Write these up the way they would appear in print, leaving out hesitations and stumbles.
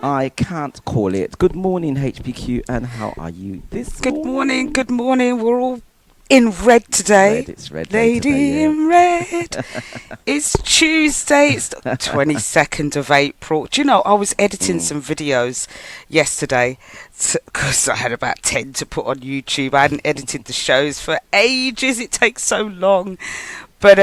I can't call it. Good morning, HPQ, and how are you this morning? Good morning. We're all in red today. It's red Lady today, yeah. in red. It's Tuesday. It's the 22nd of April. Do you know, I was editing some videos yesterday because I had about 10 to put on YouTube. I hadn't edited the shows for ages. It takes so long. But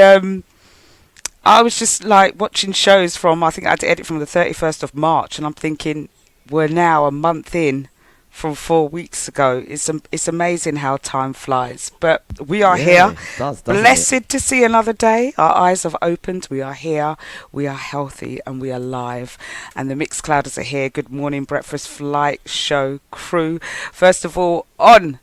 I was just like watching shows from, I think I had to edit from the 31st of March, and I'm thinking we're now a month in from 4 weeks ago. It's amazing how time flies. But we are here, It does, blessed it? to see another day. Our eyes have opened. We are here. We are healthy and we are live. And the Mixed Clouders are here. Good morning, Breakfast Flight Show crew. First of all, on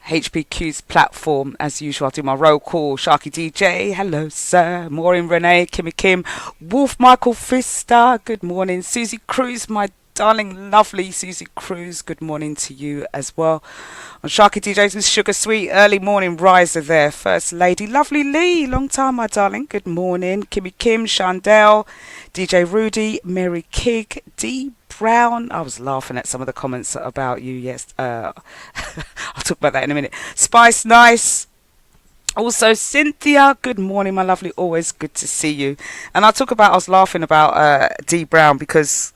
HPQ's platform, as usual, I'll do my roll call. SharkyDJ, hello sir. Maureen Renee, Kimmy Kim, Wolf Michael Fister, good morning. Susie Cruz, my darling, lovely Susie Cruz, good morning to you as well. On SharkyDJ's Miss Sugar Sweet, early morning riser there. First Lady, lovely Lee, long time my darling, good morning. Kimmy Kim, Chandel, DJ Rudy, Mary Kig, D Brown. I was laughing at some of the comments about you. Yes, I'll talk about that in a minute. Spice Nice. Also Cynthia. Good morning, my lovely. Always good to see you. And I was laughing about D Brown because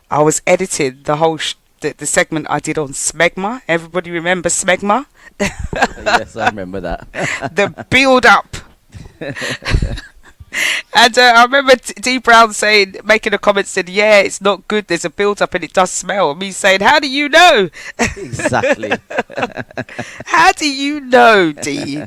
I was editing the whole the segment I did on Smegma. Everybody remember Smegma? Yes, I remember that. The build up. And I remember D Brown making a comment, said, yeah, it's not good, there's a build-up and it does smell. And me saying, how do you know? Exactly. How do you know, D?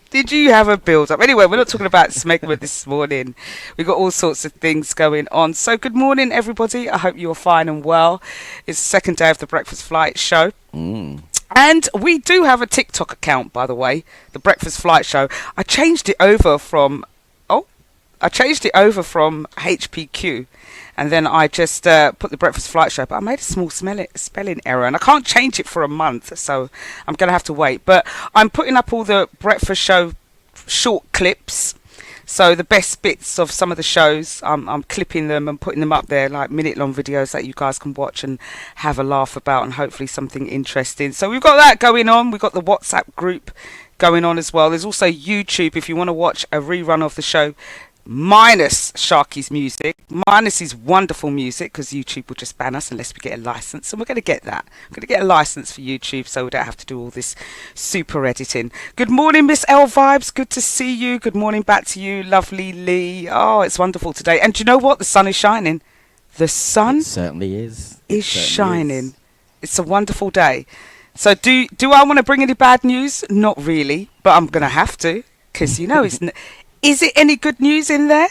Did you have a build-up? Anyway, we're not talking about Smegma this morning. We've got all sorts of things going on. So good morning, everybody. I hope you're fine and well. It's the second day of the Breakfast Flight Show. And we do have a TikTok account, by the way, the Breakfast Flight Show. I changed it over from HPQ, and then I just put the Breakfast Flight Show, but I made a small spelling error, and I can't change it for a month, so I'm going to have to wait. But I'm putting up all the Breakfast Show short clips, so the best bits of some of the shows, I'm clipping them and putting them up there, like minute-long videos that you guys can watch and have a laugh about, and hopefully something interesting. So we've got that going on. We've got the WhatsApp group going on as well. There's also YouTube if you want to watch a rerun of the show, minus Sharky's music, minus his wonderful music, because YouTube will just ban us unless we get a license, and we're going to get that. We're going to get a license for YouTube so we don't have to do all this super editing. Good morning, Miss L Vibes, good to see you. Good morning back to you, lovely Lee. Oh, it's wonderful today. And do you know what? The sun is shining. The sun certainly is shining. It's a wonderful day. So do I want to bring any bad news? Not really, but I'm going to have to, because you know it's is it any good news in there?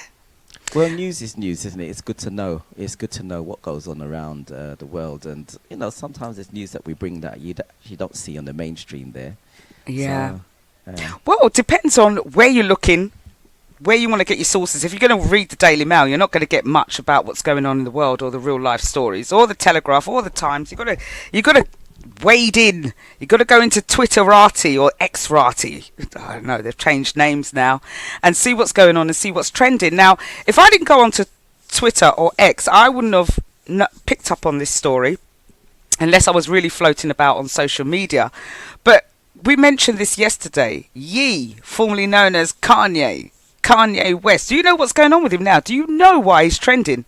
Well, news is news, isn't it? It's good to know. It's good to know what goes on around the world. And, you know, sometimes it's news that we bring that you don't see on the mainstream there. Yeah. So, well, it depends on where you're looking, where you want to get your sources. If you're going to read the Daily Mail, you're not going to get much about what's going on in the world or the real life stories or the Telegraph or the Times. You've got to wade in. You've got to go into Twitterati or Xrati. I don't know, they've changed names now, and see what's going on and see what's trending. Now, if I didn't go onto Twitter or X, I wouldn't have picked up on this story unless I was really floating about on social media. But we mentioned this yesterday. Ye, formerly known as Kanye West. Do you know what's going on with him now? Do you know why he's trending?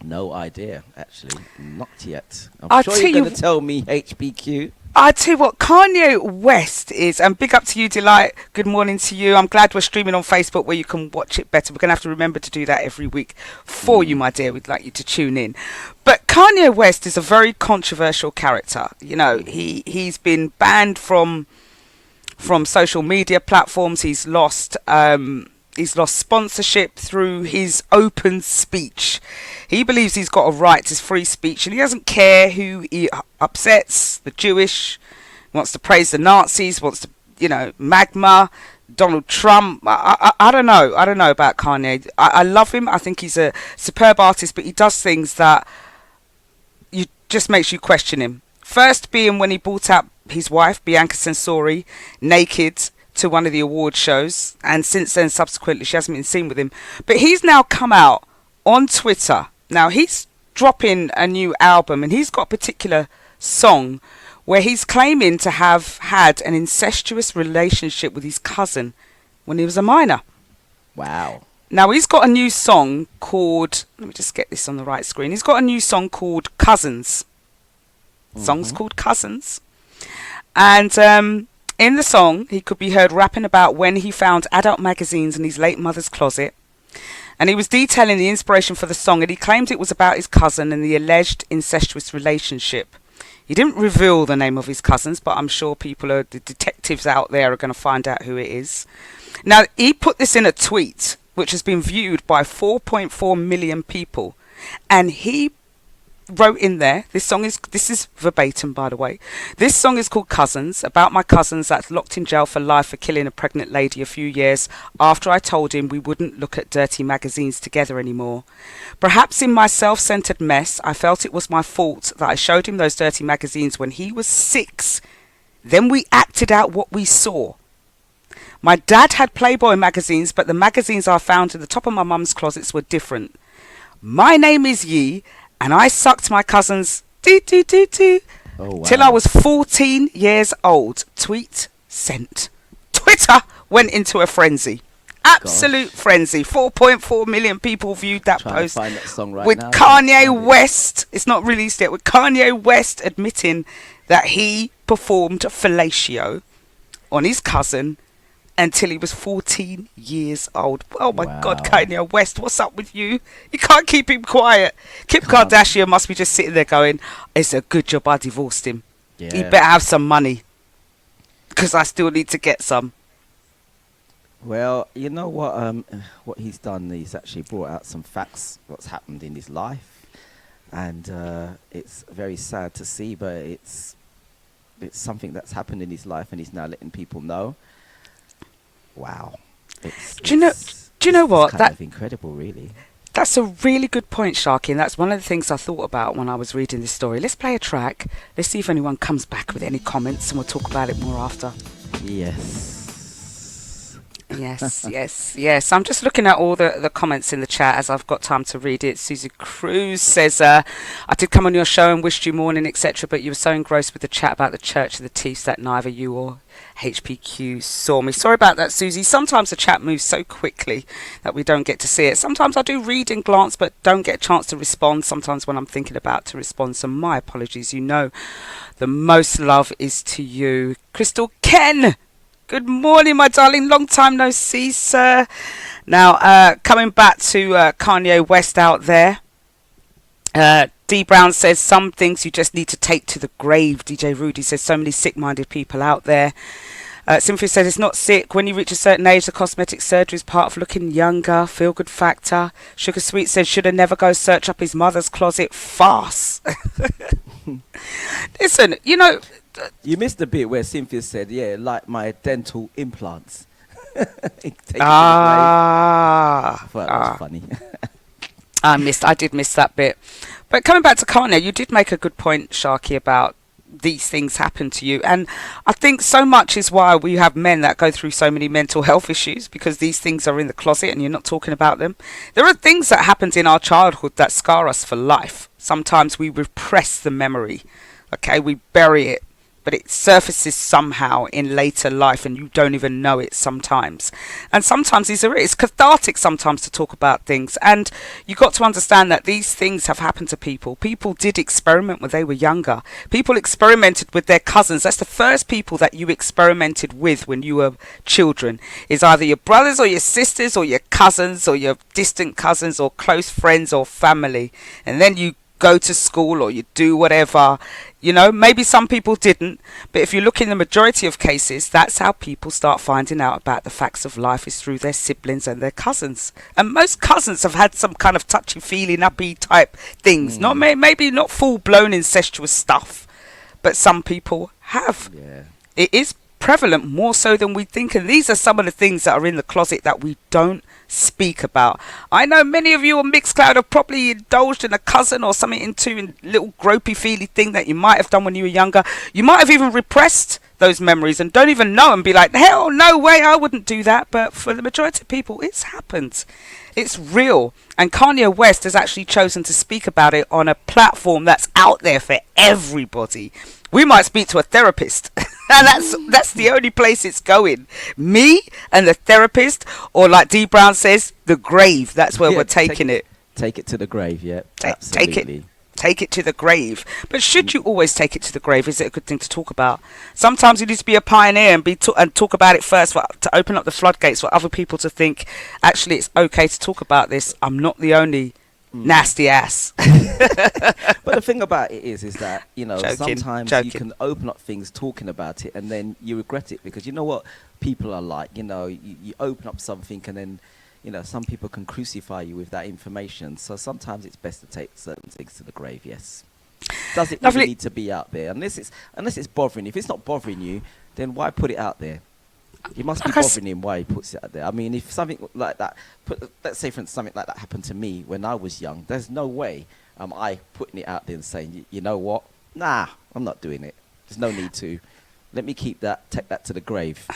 No idea, actually. Not yet. I'm sure you're going to tell me, HPQ. I tell you what, Kanye West is, and big up to you, Delight. Good morning to you. I'm glad we're streaming on Facebook where you can watch it better. We're going to have to remember to do that every week for you, my dear. We'd like you to tune in. But Kanye West is a very controversial character. You know, he's been banned from social media platforms. He's lost sponsorship through his open speech. He believes he's got a right to free speech, and he doesn't care who he upsets. The Jewish, wants to praise the Nazis, wants to, magma, Donald Trump. I don't know. I don't know about Kanye. I love him. I think he's a superb artist, but he does things that just makes you question him. First being when he brought out his wife, Bianca Censori, naked to one of the award shows, and since then subsequently she hasn't been seen with him. But he's now come out on Twitter. Now, he's dropping a new album, and he's got a particular song where he's claiming to have had an incestuous relationship with his cousin when he was a minor. Wow. Now, he's got a new song called, let me just get this on the right screen. He's got a new song called Cousins. Song's called Cousins. And in the song, he could be heard rapping about when he found adult magazines in his late mother's closet. And he was detailing the inspiration for the song, and he claimed it was about his cousin and the alleged incestuous relationship. He didn't reveal the name of his cousins, but I'm sure the detectives out there are going to find out who it is. Now, he put this in a tweet, which has been viewed by 4.4 million people. And he wrote in there, this is verbatim, by the way. This song is called Cousins, about my cousins that's locked in jail for life for killing a pregnant lady a few years after I told him we wouldn't look at dirty magazines together anymore. Perhaps in my self-centered mess, I felt it was my fault that I showed him those dirty magazines when he was 6. Then we acted out what we saw. My dad had Playboy magazines, but the magazines I found in the top of my mum's closets were different. My name is Yee, and I sucked my cousin's till I was 14 years old. Tweet sent. Twitter went into a frenzy. Absolute frenzy. 4.4 million people viewed that post. Find that song right with now. Kanye West, it's not released yet, with Kanye West admitting that he performed fellatio on his cousin until he was 14 years old. Oh my God, Kanye West, what's up with you? You can't keep him quiet. Kim Kardashian must be just sitting there going, it's a good job I divorced him. Yeah. He better have some money, because I still need to get some. Well, you know what he's done, he's actually brought out some facts, what's happened in his life. And it's very sad to see, but it's something that's happened in his life, and he's now letting people know. Wow. Do you know what? It's kind of incredible, really. That's a really good point, Sharky, and that's one of the things I thought about when I was reading this story. Let's play a track. Let's see if anyone comes back with any comments, and we'll talk about it more after. Yes. Yes. I'm just looking at all the comments in the chat as I've got time to read it. Susie Cruz says, I did come on your show and wished you morning, etc., but you were so engrossed with the chat about the Church of the Thieves that neither you or HPQ saw me. Sorry about that, Susie. Sometimes the chat moves so quickly that we don't get to see it. Sometimes I do read and glance but don't get a chance to respond sometimes when I'm thinking about to respond, so my apologies. You know the most love is to you. Crystal Ken, good morning, my darling. Long time no see, sir. Now, coming back to Kanye West out there. D Brown says, some things you just need to take to the grave. DJ Rudy says, so many sick-minded people out there. Cynthia says, it's not sick. When you reach a certain age, the cosmetic surgery is part of looking younger. Feel good factor. Sugar Sweet says, should have never go search up his mother's closet. Farce. Listen, you know... You missed the bit where Cynthia said, yeah, like my dental implants. I thought that was funny. I did miss that bit. But coming back to Kanye, you did make a good point, Sharky, about these things happen to you. And I think so much is why we have men that go through so many mental health issues, because these things are in the closet and you're not talking about them. There are things that happened in our childhood that scar us for life. Sometimes we repress the memory. Okay, we bury it, but it surfaces somehow in later life and you don't even know it sometimes. And sometimes it's cathartic sometimes to talk about things. And you got to understand that these things have happened to people. People did experiment when they were younger. People experimented with their cousins. That's the first people that you experimented with when you were children. Is either your brothers or your sisters or your cousins or your distant cousins or close friends or family. And then you go to school or you do whatever. You know, maybe some people didn't, but if you look in the majority of cases, that's how people start finding out about the facts of life, is through their siblings and their cousins. And most cousins have had some kind of touchy-feely, nappy type things. Not maybe not full-blown incestuous stuff, but some people have. Yeah. It is prevalent, more so than we think, and these are some of the things that are in the closet that we don't speak about. I know many of you on Mixcloud have probably indulged in a cousin or something, into a little gropey feely thing that you might have done when you were younger. You might have even repressed those memories and don't even know and be like, hell, no way, I wouldn't do that. But for the majority of people, it's happened. It's real. And Kanye West has actually chosen to speak about it on a platform that's out there for everybody. We might speak to a therapist. And that's the only place it's going. Me and the therapist, or like D Brown says, the grave. That's where we're taking it. Take it to the grave, yeah. Absolutely. Take it to the grave. But should you always take it to the grave? Is it a good thing to talk about? Sometimes you need to be a pioneer and talk about it first to open up the floodgates for other people to think, actually, it's okay to talk about this. I'm not the only nasty ass. But the thing about it is that, you know, sometimes you can open up things talking about it and then you regret it, because you know what people are like. You know, you open up something and then, you know, some people can crucify you with that information. So sometimes it's best to take certain things to the grave, yes. Does it really need to be out there? Unless it's bothering. If it's not bothering you, then why put it out there? It must be bothering him why he puts it out there. I mean, if something like that, let's say for instance, something like that happened to me when I was young, there's no way I putting it out there and saying, you know what? Nah, I'm not doing it. There's no need to. Let me take that to the grave.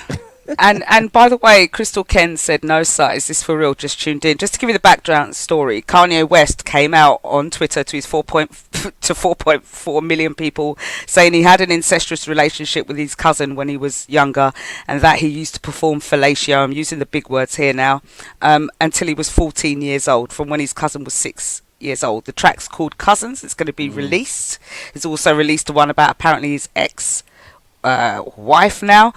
And by the way, Crystal Ken said, no, sir, is this for real? Just tuned in. Just to give you the background story, Kanye West came out on Twitter to his 4.4 million people saying he had an incestuous relationship with his cousin when he was younger, and that he used to perform fellatio, I'm using the big words here now, until he was 14 years old, from when his cousin was 6 years old. The track's called Cousins. It's going to be released. He's also released the one about apparently his wife now.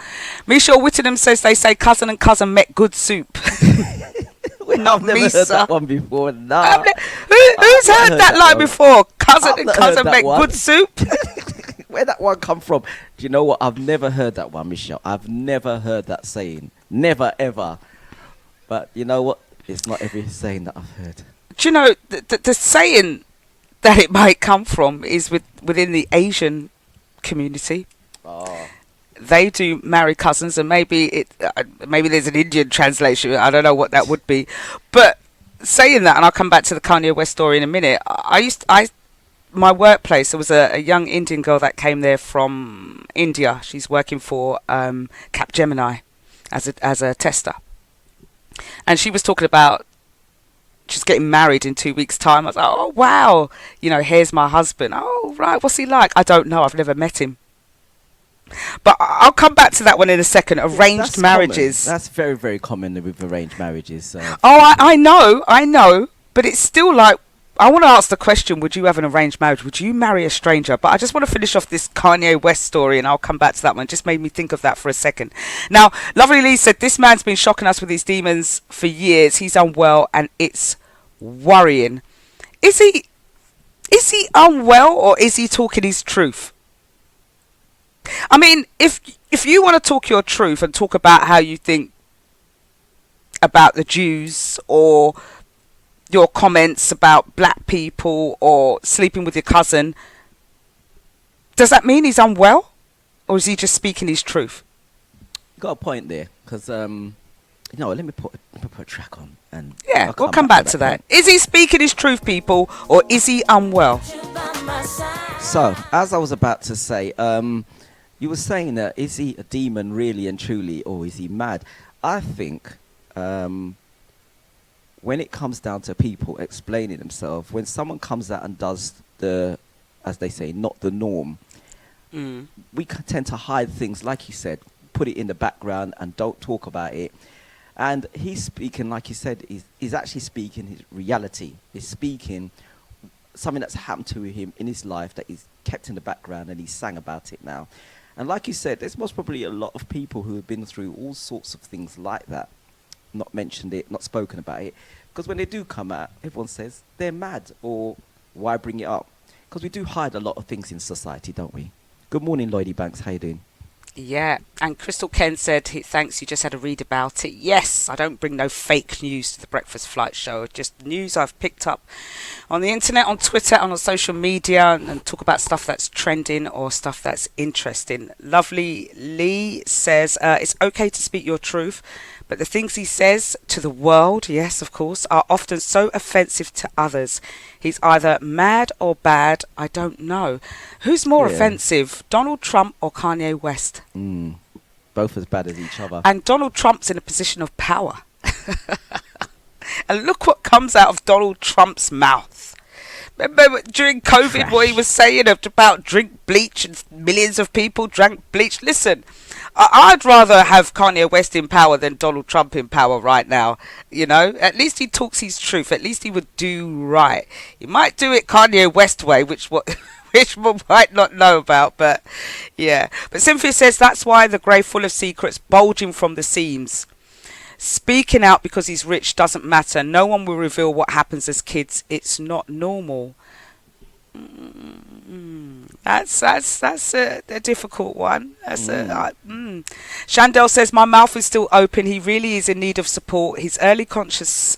Michelle Whittingham says they say cousin and cousin met good soup. I've never heard that one before. Nah. Who's heard that line before? Cousin and cousin met good soup. Where that one come from? Do you know what? I've never heard that one, Michelle. I've never heard that saying. Never, ever. But you know what? It's not every saying that I've heard. Do you know, the saying that it might come from is within the Asian community. Oh. They do marry cousins, and maybe there's an Indian translation. I don't know what that would be, but saying that, and I'll come back to the Kanye West story in a minute. My workplace, there was a young Indian girl that came there from India. She's working for Capgemini as a tester, and she was talking about she's getting married in 2 weeks' time. I was like, oh wow, you know, here's my husband. Oh right, what's he like? I don't know. I've never met him. But I'll come back to that one in a second. Arranged marriages. Common. That's very, very common with arranged marriages. Oh, I know. But it's still like, I want to ask the question, would you have an arranged marriage? Would you marry a stranger? But I just want to finish off this Kanye West story and I'll come back to that one. It just made me think of that for a second. Now, Lovely Lee said, this man's been shocking us with his demons for years. He's unwell and it's worrying. Is he unwell or is he talking his truth? I mean, if you want to talk your truth and talk about how you think about the Jews or your comments about black people or sleeping with your cousin, does that mean he's unwell? Or is he just speaking his truth? You got a point there, because, let me put a track on. And yeah, we'll come back to that. Is he speaking his truth, people, or is he unwell? So, as I was about to say, you were saying that, is he a demon really and truly, or is he mad? I think when it comes down to people explaining themselves, when someone comes out and does as they say, not the norm, we tend to hide things, like you said, put it in the background and don't talk about it. And he's speaking, like you said, he's actually speaking his reality. He's speaking something that's happened to him in his life that he's kept in the background, and he sang about it now. And like you said, there's most probably a lot of people who have been through all sorts of things like that, not mentioned it, not spoken about it. Because when they do come out, everyone says they're mad, or why bring it up? Because we do hide a lot of things in society, don't we? Good morning, Lloydie Banks. How you doing? Yeah, and Crystal Ken said, thanks, you just had a read about it. Yes, I don't bring no fake news to the Breakfast Flight Show. Just news I've picked up on the internet, on Twitter, and on social media, and talk about stuff that's trending or stuff that's interesting. Lovely Lee says, it's okay to speak your truth, But the things he says to the world, yes, of course, are often so offensive to others. He's either mad or bad, I don't know. Who's more offensive, Donald Trump or Kanye West? Both as bad as each other. And Donald Trump's in a position of power. And look what comes out of Donald Trump's mouth. Remember during COVID what he was saying about drink bleach and millions of people drank bleach? Listen, I'd rather have Kanye West in power than Donald Trump in power right now. You know, at least he talks his truth. At least he would do right. He might do it Kanye West way, which we might not know about, but yeah. But Cynthia says that's why the grave full of secrets bulging from the seams. Speaking out because he's rich doesn't matter. No one will reveal what happens as kids. It's not normal. That's a difficult one. Chandel says my mouth is still open. He really is in need of support. His early conscious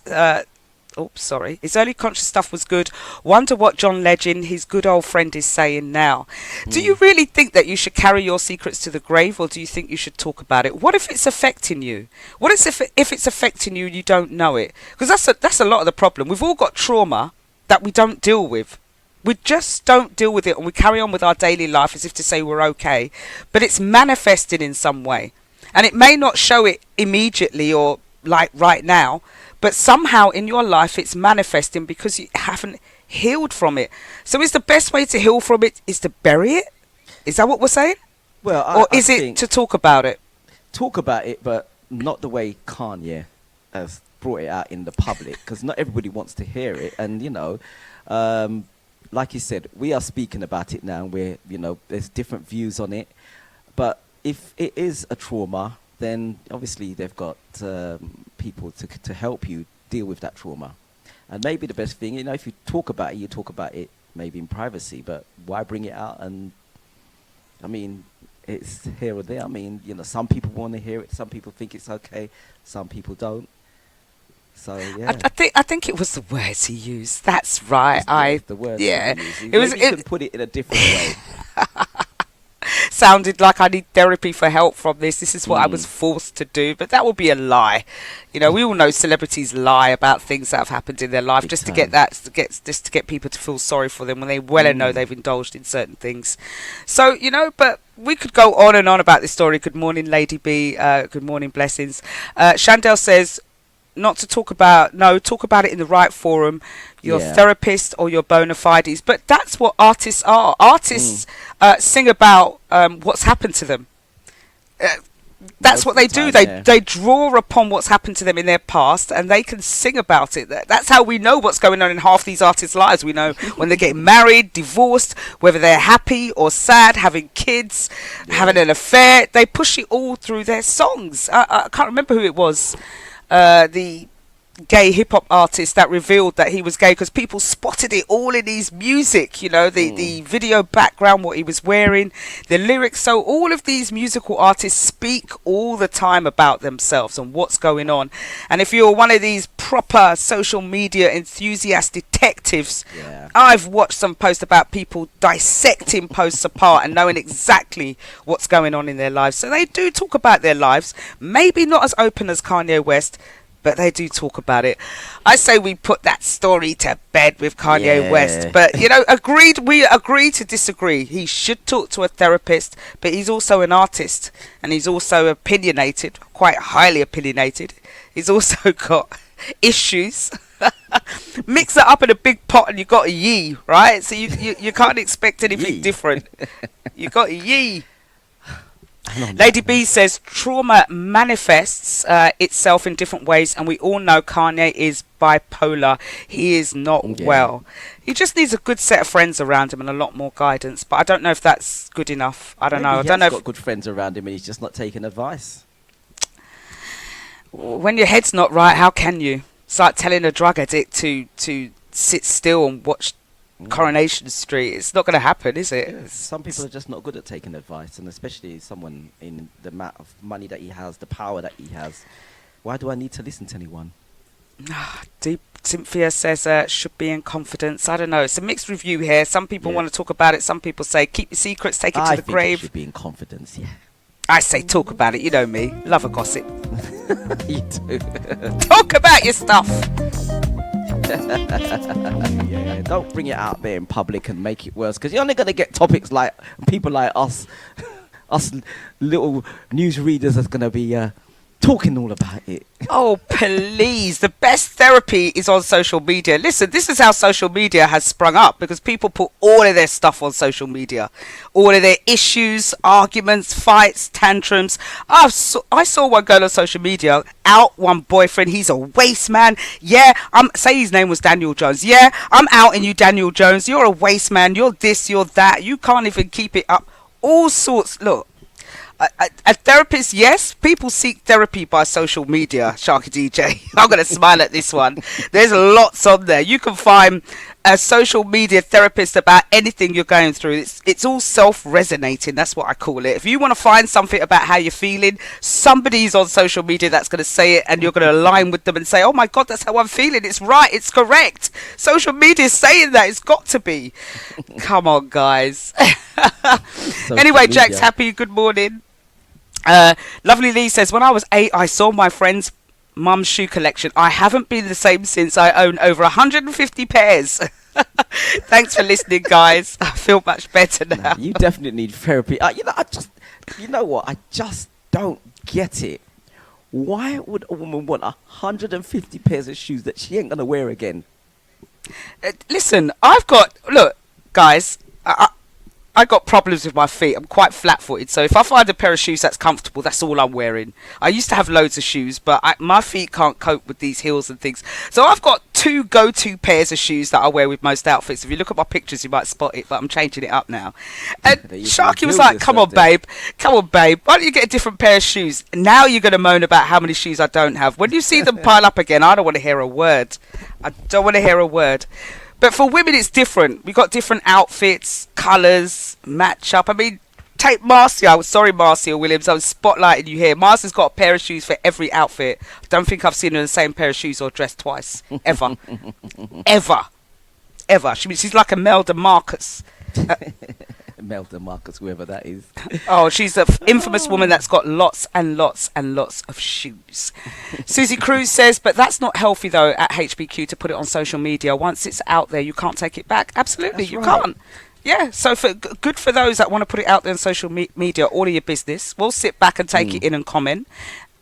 his early conscious stuff was good. Wonder what John Legend, his good old friend, is saying now. Do you really think that you should carry your secrets to the grave, or do you think you should talk about it? What if it's affecting you? What if it's affecting you and you don't know it? Because that's a lot of the problem. We've all got trauma that we don't deal with. We just don't deal with it, and we carry on with our daily life as if to say we're okay. But it's manifested in some way, and it may not show it immediately or like right now, but somehow in your life it's manifesting because you haven't healed from it. So is the best way to heal from it is to bury it? Is that what we're saying? Well, or is it to talk about it? Talk about it, but not the way Kanye has brought it out in the public, because not everybody wants to hear it. And, you know, like you said, we are speaking about it now, and there's different views on it. But if it is a trauma, then obviously they've got people to help you deal with that trauma. And maybe the best thing, if you talk about it, you talk about it maybe in privacy, but why bring it out? And I mean, it's here or there. I mean, some people want to hear it, some people think it's okay, some people don't. So yeah, I think it was the words he used. That's right. The words. Yeah, it was. You can put it in a different way. Sounded like I need therapy for help from this. This is what I was forced to do, but that would be a lie. We all know celebrities lie about things that have happened in their life just to get people to feel sorry for them when they know they've indulged in certain things. So but we could go on and on about this story. Good morning, Lady B. Good morning, blessings. Chandel says, not to talk about it in the right forum, your therapist or your bona fides. But that's what artists are. Artists sing about what's happened to them. That's what they do. They draw upon what's happened to them in their past, and they can sing about it. That's how we know what's going on in half these artists' lives. We know when they're getting married, divorced, whether they're happy or sad, having kids, having an affair. They push it all through their songs. I can't remember who it was. The gay hip-hop artist that revealed that he was gay because people spotted it all in his music, the video background, what he was wearing, the lyrics. So all of these musical artists speak all the time about themselves and what's going on. And if you're one of these proper social media enthusiast detectives, I've watched some posts about people dissecting posts apart and knowing exactly what's going on in their lives. So they do talk about their lives, maybe not as open as Kanye West, but they do talk about it. I say we put that story to bed with Kanye West. But, we agree to disagree. He should talk to a therapist, but he's also an artist. And he's also opinionated, quite highly opinionated. He's also got issues. Mix it up in a big pot and you got a yee, right? So you can't expect anything different. You got a yee. Lady B says trauma manifests itself in different ways, and we all know Kanye is bipolar. He is not well. He just needs a good set of friends around him and a lot more guidance. But I don't know if that's good enough. I don't know. I don't know. He's got good friends around him, and he's just not taking advice. When your head's not right, how can you? It's like telling a drug addict to sit still and watch Coronation Street. It's not going to happen, is it? Some people are just not good at taking advice, and especially someone in the amount of money that he has, the power that he has. Why do I need to listen to anyone? Deep Cynthia says should be in confidence. I don't know. It's a mixed review here. Some people want to talk about it. Some people say keep your secrets, take it to the grave. It should be in confidence. Yeah. I say talk about it. You know me. Love a gossip. You do. Talk about your stuff. Yeah, don't bring it out there in public and make it worse, because you're only going to get topics like people like us, us little news readers that's going to be talking all about it. Oh, please. The best therapy is on social media. Listen, this is how social media has sprung up, because people put all of their stuff on social media. All of their issues, arguments, fights, tantrums. I saw one girl on social media out one boyfriend. He's a waste man. Yeah, say his name was Daniel Jones. Yeah, I'm outing you, Daniel Jones. You're a waste man. You're this, you're that. You can't even keep it up. All sorts. Look. A therapist, yes, people seek therapy by social media, Sharky DJ. I'm going to smile at this one. There's lots on there. You can find a social media therapist about anything you're going through. It's all self-resonating. That's what I call it. If you want to find something about how you're feeling, somebody's on social media that's going to say it, and you're going to align with them and say, oh my God, that's how I'm feeling. It's right. It's correct. Social media is saying that. It's got to be. Come on, guys. Anyway, Jax, happy good morning. Lovely Lee says, when I was 8, I saw my friend's mum's shoe collection. I haven't been the same since. I own over 150 pairs. Thanks for listening, guys. I feel much better now. You definitely need therapy. You know what? I just don't get it. Why would a woman want 150 pairs of shoes that she ain't going to wear again? Listen, look, guys, I got problems with my feet. I'm quite flat-footed, so if I find a pair of shoes that's comfortable, that's all I'm wearing. I used to have loads of shoes, but my feet can't cope with these heels and things. So I've got 2 go-to pairs of shoes that I wear with most outfits. If you look at my pictures, you might spot it, but I'm changing it up now. And Sharky was like, come on, babe. Why don't you get a different pair of shoes? Now you're going to moan about how many shoes I don't have. When you see them pile up again, I don't want to hear a word. But for women, it's different. We've got different outfits, colours, match up. I mean, take Marcia. Sorry, Marcia Williams. I was spotlighting you here. Marcia's got a pair of shoes for every outfit. I don't think I've seen her in the same pair of shoes or dressed twice. Ever. Ever. She's like a Melda Marcus. Melda Marcus, whoever that is. Oh, she's an infamous woman that's got lots and lots and lots of shoes. Susie Cruz says, but that's not healthy though at HPQ to put it on social media. Once it's out there, you can't take it back. Absolutely, that's you right. Can't. Yeah, so good for those that want to put it out there on social media, all of your business. We'll sit back and take it in and comment,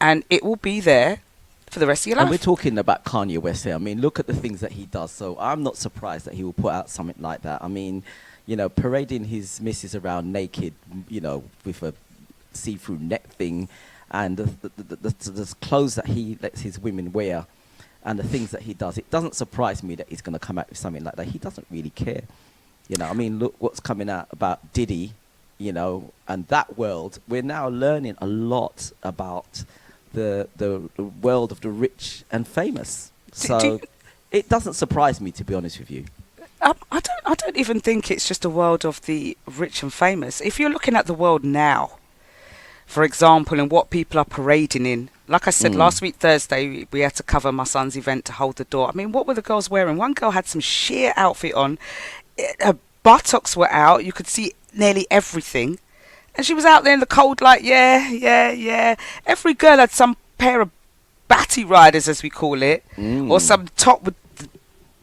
and it will be there for the rest of your life. And we're talking about Kanye West here. I mean, look at the things that he does. So I'm not surprised that he will put out something like that. I mean, you know, parading his missus around naked, you know, with a see-through neck thing, and the clothes that he lets his women wear, and the things that he does. It doesn't surprise me that he's going to come out with something like that. He doesn't really care. You know, I mean, look what's coming out about Diddy, you know, and that world. We're now learning a lot about the world of the rich and famous. So it doesn't surprise me, to be honest with you. I don't even think it's just a world of the rich and famous. If you're looking at the world now, for example, and what people are parading in, like I said, last week Thursday, we had to cover my son's event to hold the door. I mean, what were the girls wearing? One girl had some sheer outfit on. Her buttocks were out. You could see nearly everything. And she was out there in the cold like, yeah. Every girl had some pair of batty riders, as we call it, or some top with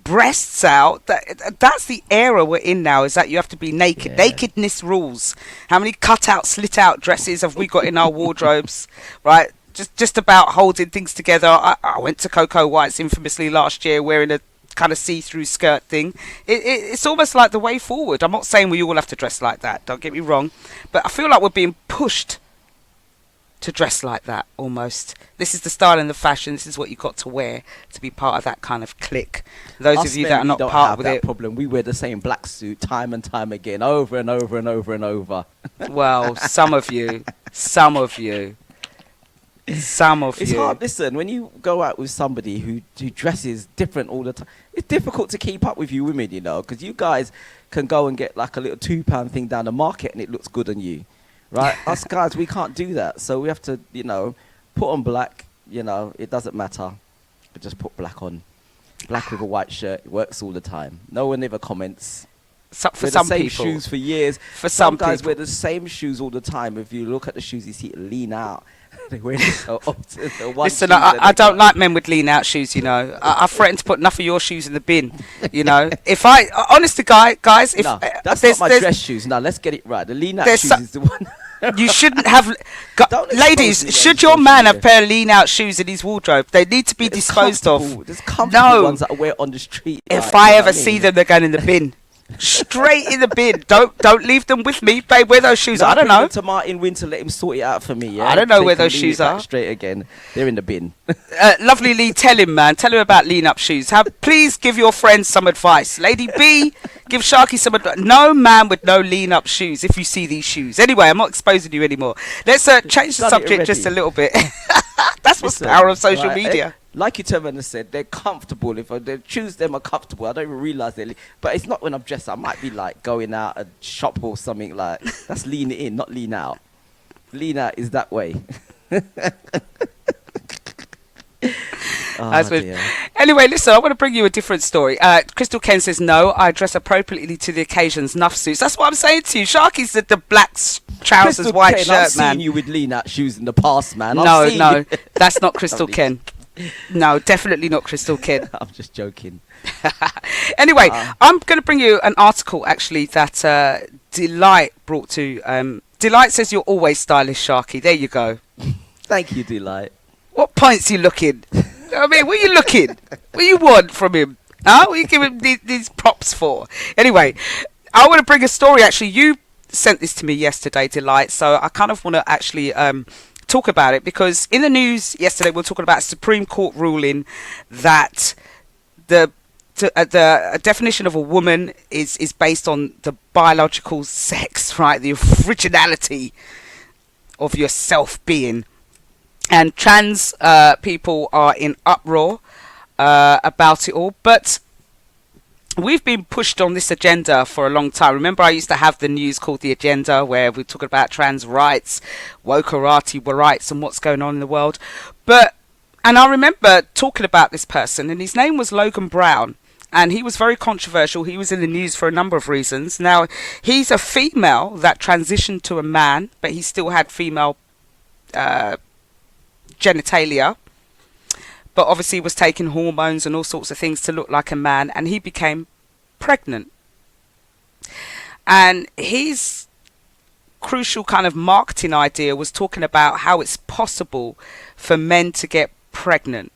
breasts out. That's the era we're in now, is that you have to be naked. Yeah. Nakedness rules. How many cut out, slit out dresses have we got in our wardrobes, right? Just about holding things together. I went to Coco White's infamously last year wearing a kind of see-through skirt thing. It's almost like the way forward. I'm not saying we all have to dress like that, don't get me wrong, but I feel like we're being pushed to dress like that almost. This is the style and the fashion. This is what you've got to wear to be part of that kind of clique. Those of you that are not part with it, problem. We wear the same black suit time and time again, over and over and over and over. Well, some of you. It's hard. Listen, when you go out with somebody who dresses different all the time, it's difficult to keep up with you women, you know, because you guys can go and get like a little £2 thing down the market and it looks good on you, right? Us guys, we can't do that, so we have to, you know, put on black. You know, it doesn't matter. We just put black on, black with a white shirt. It works all the time. No one ever comments. For wear the some same people. shoes for years. For Some some guys people. wear the same shoes all the time. If you look at the shoes, you see it lean out. They wear so often. The one Listen, shoes that I they don't got. like men with lean out shoes, you know. I threaten to put enough of your shoes in the bin, you know. If I, honest to guys, if No, that's there's, not my there's, dress shoes. Now let's get it right. The lean out there's shoes so- is the one. you shouldn't have, Don't expose me ladies, on should your social man have a media. pair of lean out shoes in his wardrobe, they need to be There's disposed of. comfortable- There's comfortable No. ones that I wear on the street. If like, I you know ever what see mean? them, they're going in the bin. Straight in the bin. Don't leave them with me. Babe, where those shoes No, are? I don't bring know. them to Martin Winter, let him sort it out for me. Yeah? I don't know Take where them, those lean shoes it back are. Straight again. They're in the bin. Lovely Lee, tell him, man. Tell him about lean up shoes. Please give your friends some advice. Lady B, give Sharky some advice. No man with no lean up shoes if you see these shoes. Anyway, I'm not exposing you anymore. Let's change the Done it subject just a already. little bit. That's what's the Listen, power of social right, media. Like you Turman has said, they're comfortable. If they choose them are comfortable, I don't even realise they're. But it's not when I'm dressed. I might be like going out a shop or something like. That's lean in, not lean out. Lean out is that way. As with- dear. Anyway, listen, I want to bring you a different story. Crystal Ken says, no, I dress appropriately to the occasions, nuff suits. That's what I'm saying to you. Sharky's the black trousers, Crystal white Ken, shirt, I've man. seen you with lean out shoes in the past, man. No, I've seen no, you. that's not Crystal Lovely. Ken. No, definitely not Crystal Ken. I'm just joking. Anyway, I'm going to bring you an article, actually, that Delight brought to... Delight says you're always stylish, Sharky. There you go. Thank you, Delight. What points you looking? I mean, what are you looking? What do you want from him? Huh? What are you giving these props for? Anyway, I want to bring a story. Actually, you sent this to me yesterday, Delight. So I kind of want to actually talk about it because in the news yesterday, we were talking about a Supreme Court ruling that the definition of a woman is based on the biological sex, right? The originality of your self-being. And trans people are in uproar about it all. But we've been pushed on this agenda for a long time. Remember, I used to have the news called The Agenda, where we're talking about trans rights, wokerati rights, and what's going on in the world. And I remember talking about this person, and his name was Logan Brown. And he was very controversial. He was in the news for a number of reasons. Now, he's a female that transitioned to a man, but he still had female genitalia, but obviously was taking hormones and all sorts of things to look like a man, and he became pregnant. And his crucial kind of marketing idea was talking about how it's possible for men to get pregnant.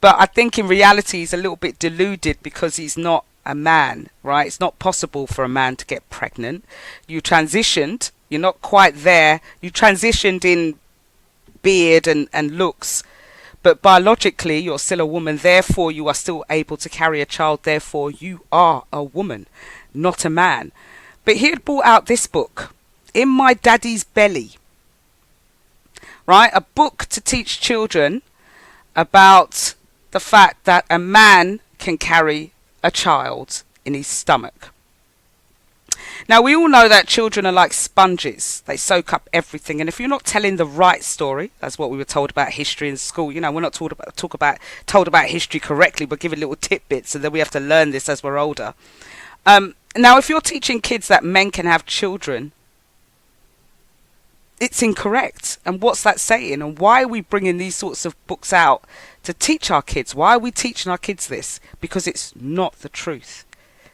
But I think in reality he's a little bit deluded because he's not a man, right? It's not possible for a man to get pregnant. You transitioned, you're not quite there. You transitioned in beard and looks, but biologically you're still a woman, therefore you are still able to carry a child, therefore you are a woman, not a man. But he had brought out this book, In My Daddy's Belly, right? A book to teach children about the fact that a man can carry a child in his stomach. Now, we all know that children are like sponges. They soak up everything. And if you're not telling the right story, that's what we were told about history in school. You know, we're not told about history correctly, but giving little tidbits, and then we have to learn this as we're older. Now, if you're teaching kids that men can have children, it's incorrect. And what's that saying? And why are we bringing these sorts of books out to teach our kids? Why are we teaching our kids this? Because it's not the truth.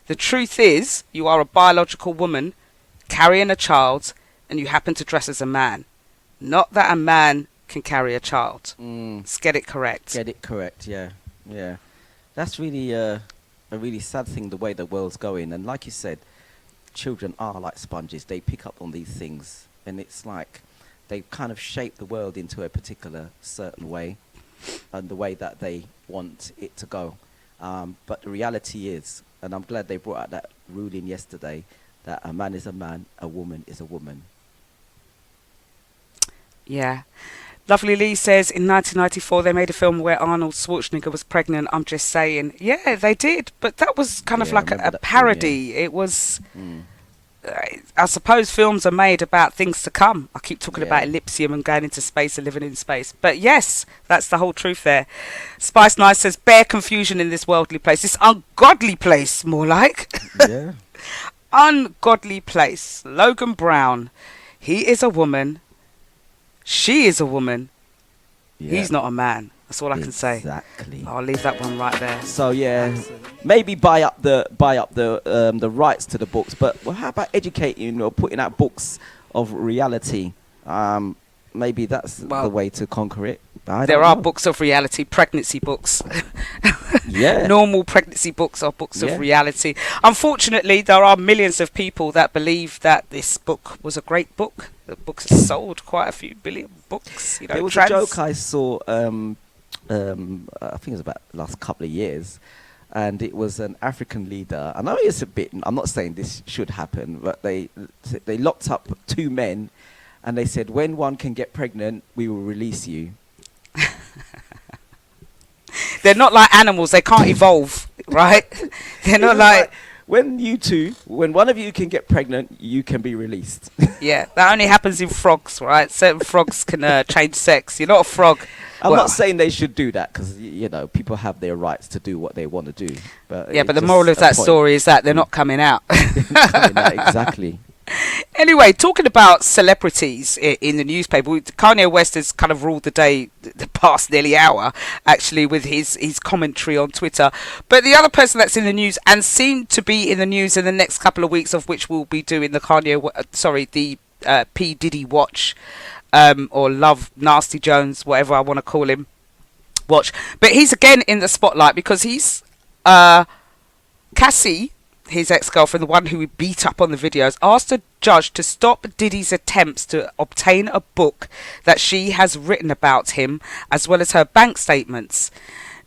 The truth is, you are a biological woman carrying a child and you happen to dress as a man. Not that a man can carry a child. Let's get it correct. Get it correct, yeah. Yeah. That's really a really sad thing, the way the world's going. And like you said, children are like sponges. They pick up on these things. And it's like they kind of shape the world into a particular certain way and the way that they want it to go. But the reality is, and I'm glad they brought out that ruling yesterday, that a man is a man, a woman is a woman. Yeah. Lovely Lee says, in 1994 they made a film where Arnold Schwarzenegger was pregnant. I'm just saying. Yeah, they did. But that was kind of Yeah, I like remember a that film, parody. It was... I suppose films are made about things to come. I keep talking about Yeah. ellipsium and going into space and living in space. But yes, that's the whole truth there. Spice Nice says, bare confusion in this worldly place. This ungodly place, more like. Yeah. Ungodly place. Logan Brown. He is a woman. She is a woman. Yeah. He's not a man. That's all I can say. Exactly. I'll leave that one right there. So yeah, maybe buy up the rights to the books, but well, how about educating or putting out books of reality? Maybe that's the way to conquer it. There are books of reality, pregnancy books. Yeah. Normal pregnancy books are books Yeah. of reality. Unfortunately, there are millions of people that believe that this book was a great book. The book has sold quite a few billion books. You know, There was a joke I saw. I think it was about the last couple of years, and it was an African leader. I know it's a bit. I'm not saying this should happen, but they locked up two men, and they said, when one can get pregnant, we will release you. They're not like animals. They can't evolve, right? They're not like... When one of you can get pregnant, you can be released. Yeah, that only happens in frogs, right? Certain frogs can change sex. You're not a frog. I'm not saying they should do that, because you know people have their rights to do what they want to do. But yeah, but the moral of that story is that they're not coming out. Coming out, exactly. Anyway, talking about celebrities in the newspaper, Kanye West has kind of ruled the day the past nearly hour, actually, with his commentary on Twitter. But the other person that's in the news and seemed to be in the news in the next couple of weeks, of which we'll be doing the P Diddy watch, or Love Nasty Jones, whatever I want to call him, watch. But he's again in the spotlight because he's Cassie, his ex-girlfriend, the one who he beat up on the videos, asked a judge to stop Diddy's attempts to obtain a book that she has written about him, as well as her bank statements.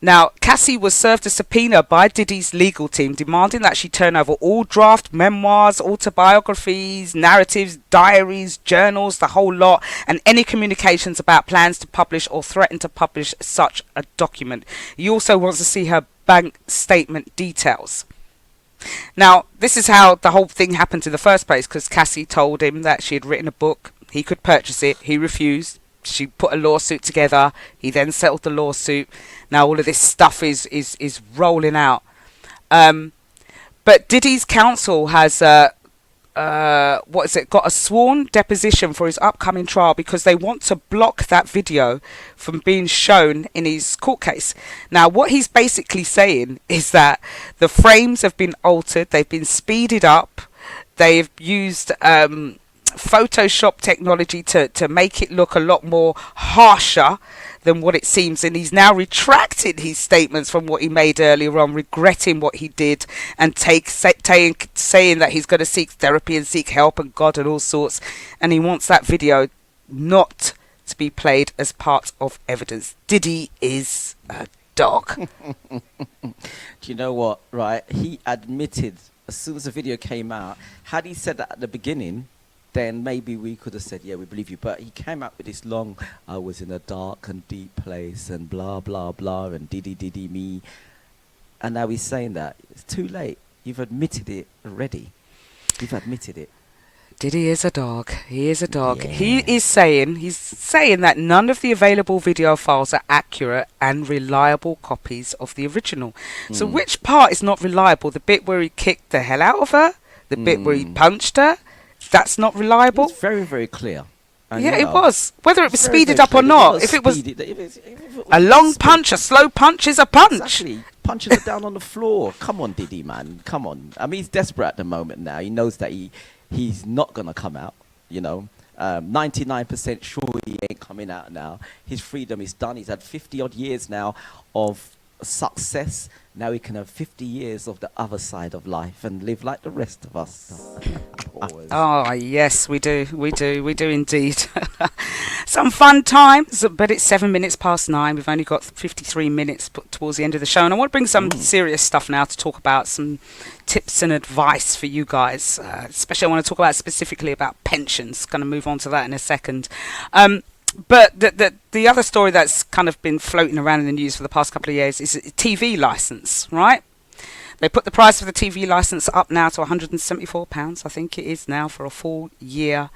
Now, Cassie was served a subpoena by Diddy's legal team demanding that she turn over all draft memoirs, autobiographies, narratives, diaries, journals, the whole lot, and any communications about plans to publish or threaten to publish such a document. He also wants to see her bank statement details. Now, this is how the whole thing happened in the first place, because Cassie told him that she had written a book. He could purchase it. He refused. She put a lawsuit together. He then settled the lawsuit. Now all of this stuff is rolling out. But Diddy's counsel has got a sworn deposition for his upcoming trial because they want to block that video from being shown in his court case. Now, what he's basically saying is that the frames have been altered, they've been speeded up, they've used Photoshop technology to make it look a lot more harsher than what it seems, and he's now retracted his statements from what he made earlier on, regretting what he did and saying that he's going to seek therapy and seek help and God and all sorts, and he wants that video not to be played as part of evidence. Diddy is a dog. Do you know what, right? He admitted as soon as the video came out, had he said that at the beginning, then maybe we could have said, yeah, we believe you. But he came out with this long, I was in a dark and deep place and blah, blah, blah, and diddy me. And now he's saying that. It's too late. You've admitted it already. You've admitted it. Diddy is a dog. He is a dog. Yeah. He's saying that none of the available video files are accurate and reliable copies of the original. So which part is not reliable? The bit where he kicked the hell out of her? The bit where he punched her? That's not reliable? It's very, very clear. And yeah, you know, it was. Whether it was very, speeded very up or clear. not. If it was a long punch, a slow punch is a punch. Exactly. Punches her down on the floor. Come on, Diddy, man. Come on. I mean, he's desperate at the moment now. He knows that he's not going to come out, you know. 99% sure he ain't coming out now. His freedom is done. He's had 50-odd years now of success. Now he can have 50 years of the other side of life and live like the rest of us. Oh, yes, we do. We do indeed. Some fun times, but it's 7 minutes past 9. We've only got 53 minutes towards the end of the show. And I want to bring some serious stuff now to talk about some tips and advice for you guys. Especially I want to talk about specifically about pensions. Going to move on to that in a second. But the other story that's kind of been floating around in the news for the past couple of years is a TV license, right? They put the price of the TV license up now to £174, I think it is now, for a full year.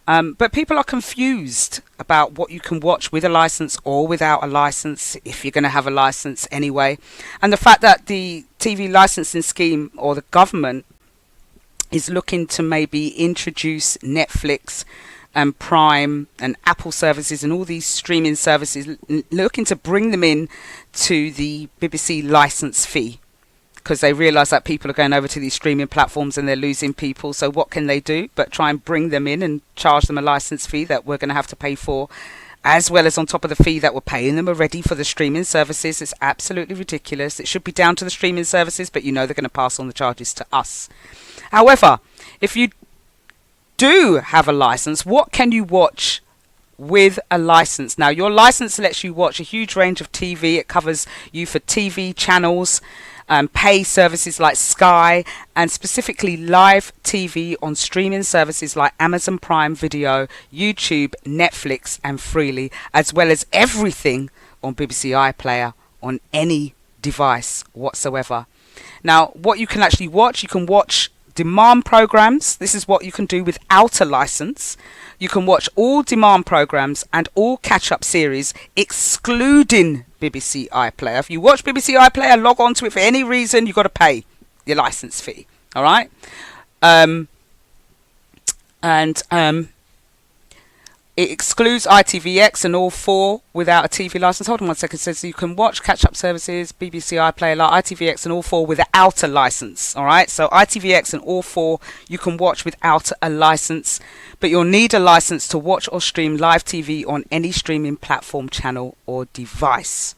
But people are confused about what you can watch with a license or without a license, if you're going to have a license anyway. And the fact that the TV licensing scheme, or the government, is looking to maybe introduce Netflix and Prime and Apple services and all these streaming services, looking to bring them in to the BBC license fee, because they realise that people are going over to these streaming platforms and they're losing people. So what can they do but try and bring them in and charge them a license fee that we're going to have to pay for, as well as on top of the fee that we're paying them already for the streaming services. It's absolutely ridiculous. It should be down to the streaming services, but they're going to pass on the charges to us. However, if you do have a license, what can you watch with a license? Now, your license lets you watch a huge range of TV. It covers you for TV channels, pay services like Sky, and specifically live TV on streaming services like Amazon Prime Video, YouTube, Netflix, and Freely, as well as everything on BBC iPlayer on any device whatsoever. Now, what you can actually watch, you can watch demand programs. This is what you can do without a license. You can watch all demand programs and all catch-up series, excluding BBC iPlayer. If you watch BBC iPlayer, log on to it for any reason, you've got to pay your license fee. All right. It excludes ITVX and all 4 without a TV license. Hold on one second. It says you can watch catch-up services, BBC iPlayer, like ITVX and all 4 without a license. All right. So ITVX and all 4 you can watch without a license, but you'll need a license to watch or stream live TV on any streaming platform, channel, or device.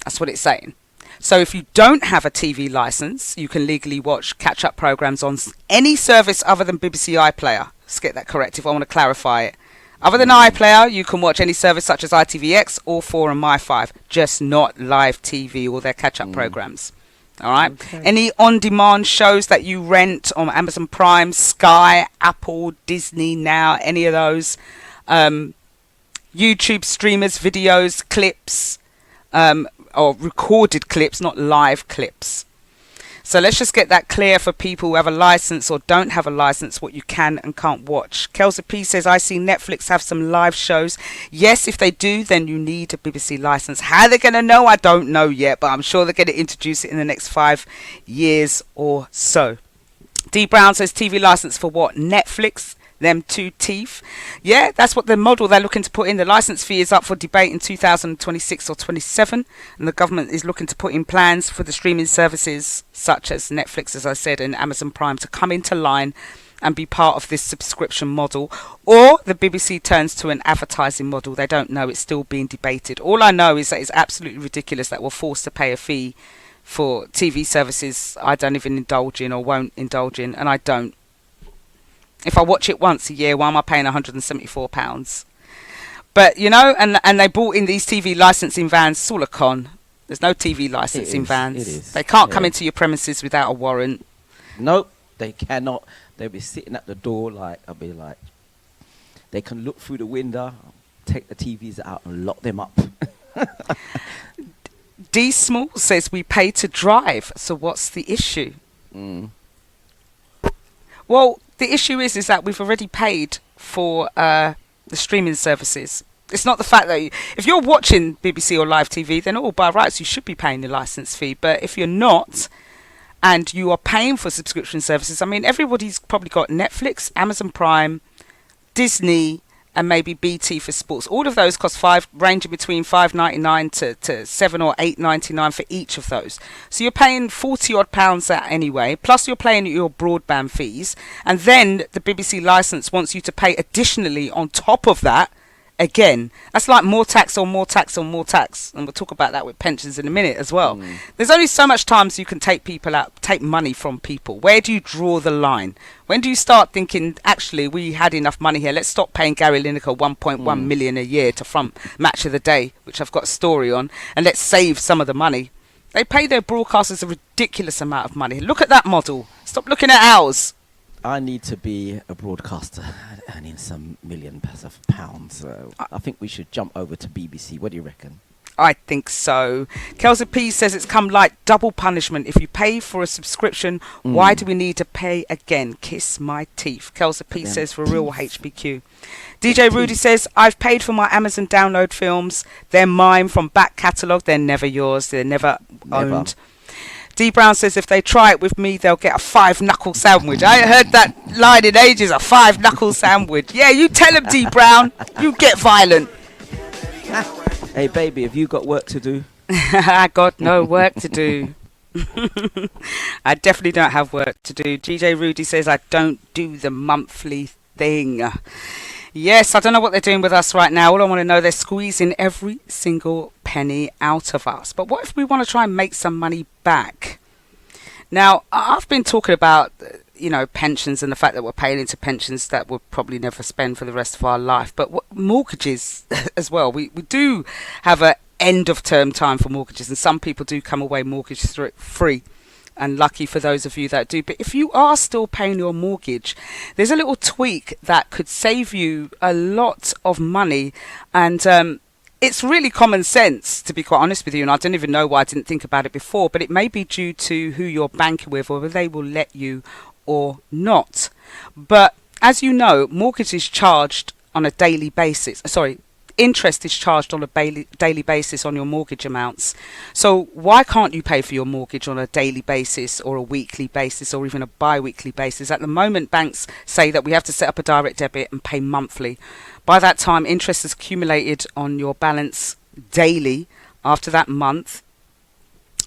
That's what it's saying. So if you don't have a TV license, you can legally watch catch-up programs on any service other than BBC iPlayer. Let's get that correct if I want to clarify it. Other than iPlayer, you can watch any service such as ITVX, All4 and My5, just not live TV or their catch-up programs. All right. Okay. Any on-demand shows that you rent on Amazon Prime, Sky, Apple, Disney Now, any of those, YouTube streamers, videos, clips, or recorded clips, not live clips. So let's just get that clear for people who have a license or don't have a license, what you can and can't watch. Kelsey P says, I see Netflix have some live shows. Yes, if they do, then you need a BBC license. How they're going to know, I don't know yet, but I'm sure they're going to introduce it in the next 5 years or so. D Brown says, TV license for what? Netflix? Them 2 teeth. Yeah, that's what the model they're looking to put in. The license fee is up for debate in 2026 or 27, and the government is looking to put in plans for the streaming services such as Netflix, as I said, and Amazon Prime to come into line and be part of this subscription model, or the BBC turns to an advertising model. They don't know. It's still being debated. All I know is that it's absolutely ridiculous that we're forced to pay a fee for TV services I don't even indulge in or won't indulge in, and I don't. If I watch it once a year, why am I paying £174? But, and they brought in these TV licensing vans. It's all a con. There's no TV licensing vans. It is. They can't come into your premises without a warrant. Nope, they cannot. They'll be sitting at the door I'll be like, they can look through the window, take the TVs out and lock them up. D Small says we pay to drive, so what's the issue? Well, the issue is that we've already paid for the streaming services. It's not the fact that if you're watching BBC or live TV, then all by rights you should be paying the license fee. But if you're not, and you are paying for subscription services, I mean, everybody's probably got Netflix, Amazon Prime, Disney, and maybe BT for sports. All of those cost ranging between £5.99 to £7 or £8.99 for each of those. So you're paying £40 odd that anyway. Plus you're paying your broadband fees, and then the BBC license wants you to pay additionally on top of that. Again, that's like more tax on more tax on more tax, and we'll talk about that with pensions in a minute as well. There's only so much times you can take people out, take money from people. Where do you draw the line? When do you start thinking, actually, we had enough money here, let's stop paying Gary Lineker 1.1 million a year to front Match of the Day, which I've got a story on, and let's save some of the money. They pay their broadcasters a ridiculous amount of money. Look at that model. Stop looking at ours. I need to be a broadcaster earning some £1 million. I think we should jump over to BBC. What do you reckon? I think so. Kelsey P says it's come like double punishment. If you pay for a subscription, why do we need to pay again? Kiss my teeth. Kelsey P Them says for real teeth. HBQ. Them DJ Rudy teeth. says, I've paid for my Amazon download films. They're mine from back catalogue. They're never yours. They're never Never. owned. D Brown says if they try it with me, they'll get a 5-knuckle sandwich. I ain't heard that line in ages, a 5-knuckle sandwich. Yeah, you tell him, D Brown. You get violent. Hey, baby, have you got work to do? I got no work to do. I definitely don't have work to do. GJ Rudy says I don't do the monthly thing. Yes, I don't know what they're doing with us right now. All I want to know, they're squeezing every single penny out of us. But what if we want to try and make some money back? Now, I've been talking about, pensions and the fact that we're paying into pensions that we'll probably never spend for the rest of our life. But mortgages as well. We do have a end of term time for mortgages, and some people do come away mortgage free. And lucky for those of you that do. But if you are still paying your mortgage, there's a little tweak that could save you a lot of money. And it's really common sense, to be quite honest with you. And I don't even know why I didn't think about it before. But it may be due to who you're banking with, or whether they will let you or not. But as you know, mortgage is charged on a daily basis. Interest is charged on a daily basis on your mortgage amounts. So why can't you pay for your mortgage on a daily basis or a weekly basis or even a bi-weekly basis? At the moment, banks say that we have to set up a direct debit and pay monthly. By that time, interest is accumulated on your balance daily after that month,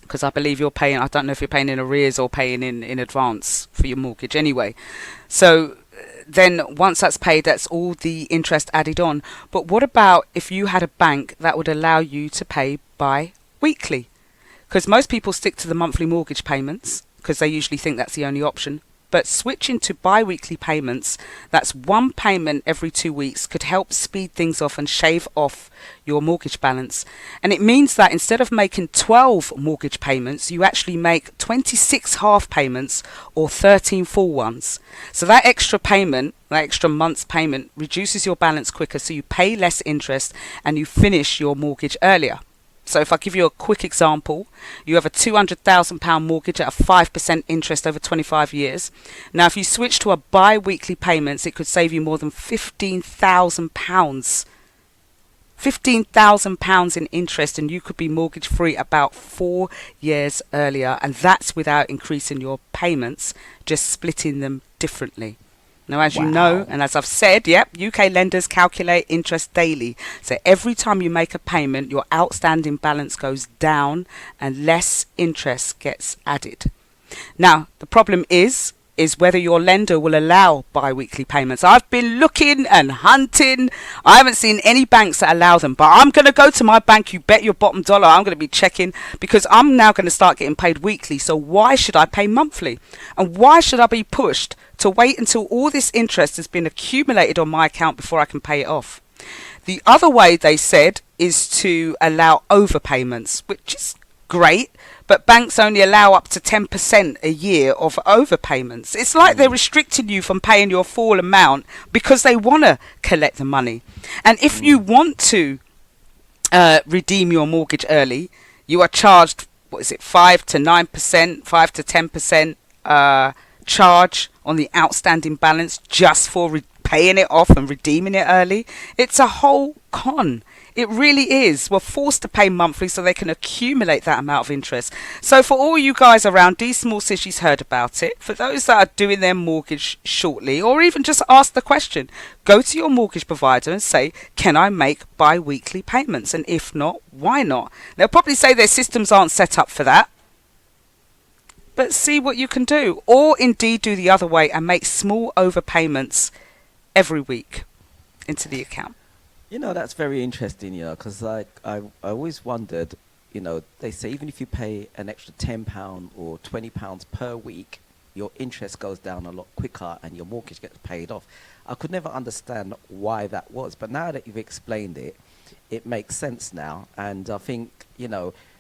because I believe you're paying, I don't know if you're paying in arrears or paying in advance for your mortgage anyway. So then once that's paid, that's all the interest added on. But what about if you had a bank that would allow you to pay bi-weekly? Because most people stick to the monthly mortgage payments because they usually think that's the only option. But switching to bi-weekly payments, that's one payment every 2 weeks, could help speed things off and shave off your mortgage balance. And it means that instead of making 12 mortgage payments, you actually make 26 half payments or 13 full ones. So that extra payment, that extra month's payment, reduces your balance quicker, so you pay less interest and you finish your mortgage earlier. So if I give you a quick example, you have a £200,000 mortgage at a 5% interest over 25 years. Now, if you switch to a bi-weekly payments, it could save you more than £15,000. £15,000 in interest, and you could be mortgage free about 4 years earlier. And that's without increasing your payments, just splitting them differently. Now, as you know, and as I've said, UK lenders calculate interest daily. So every time you make a payment, your outstanding balance goes down and less interest gets added. Now, the problem is whether your lender will allow bi-weekly payments. I've been looking and hunting. I haven't seen any banks that allow them, but I'm going to go to my bank. You bet your bottom dollar I'm going to be checking, because I'm now going to start getting paid weekly. So why should I pay monthly? And why should I be pushed to wait until all this interest has been accumulated on my account before I can pay it off? The other way, they said, is to allow overpayments, which is great, but banks only allow up to 10% a year of overpayments. It's like they're restricting you from paying your full amount because they want to collect the money. And if you want to redeem your mortgage early, you are charged, 5 to 9%, 5 to 10% charge on the outstanding balance just for paying it off and redeeming it early. It's a whole con. It really is. We're forced to pay monthly so they can accumulate that amount of interest. So for all you guys around, D Small says she's heard about it. For those that are doing their mortgage shortly, or even just ask the question, go to your mortgage provider and say, can I make bi-weekly payments? And if not, why not? They'll probably say their systems aren't set up for that. But see what you can do. Or indeed do the other way and make small overpayments every week into the account. That's very interesting, because I always wondered, they say even if you pay an extra £10 or £20 per week, your interest goes down a lot quicker and your mortgage gets paid off. I could never understand why that was, but now that you've explained it, it makes sense now. And I think,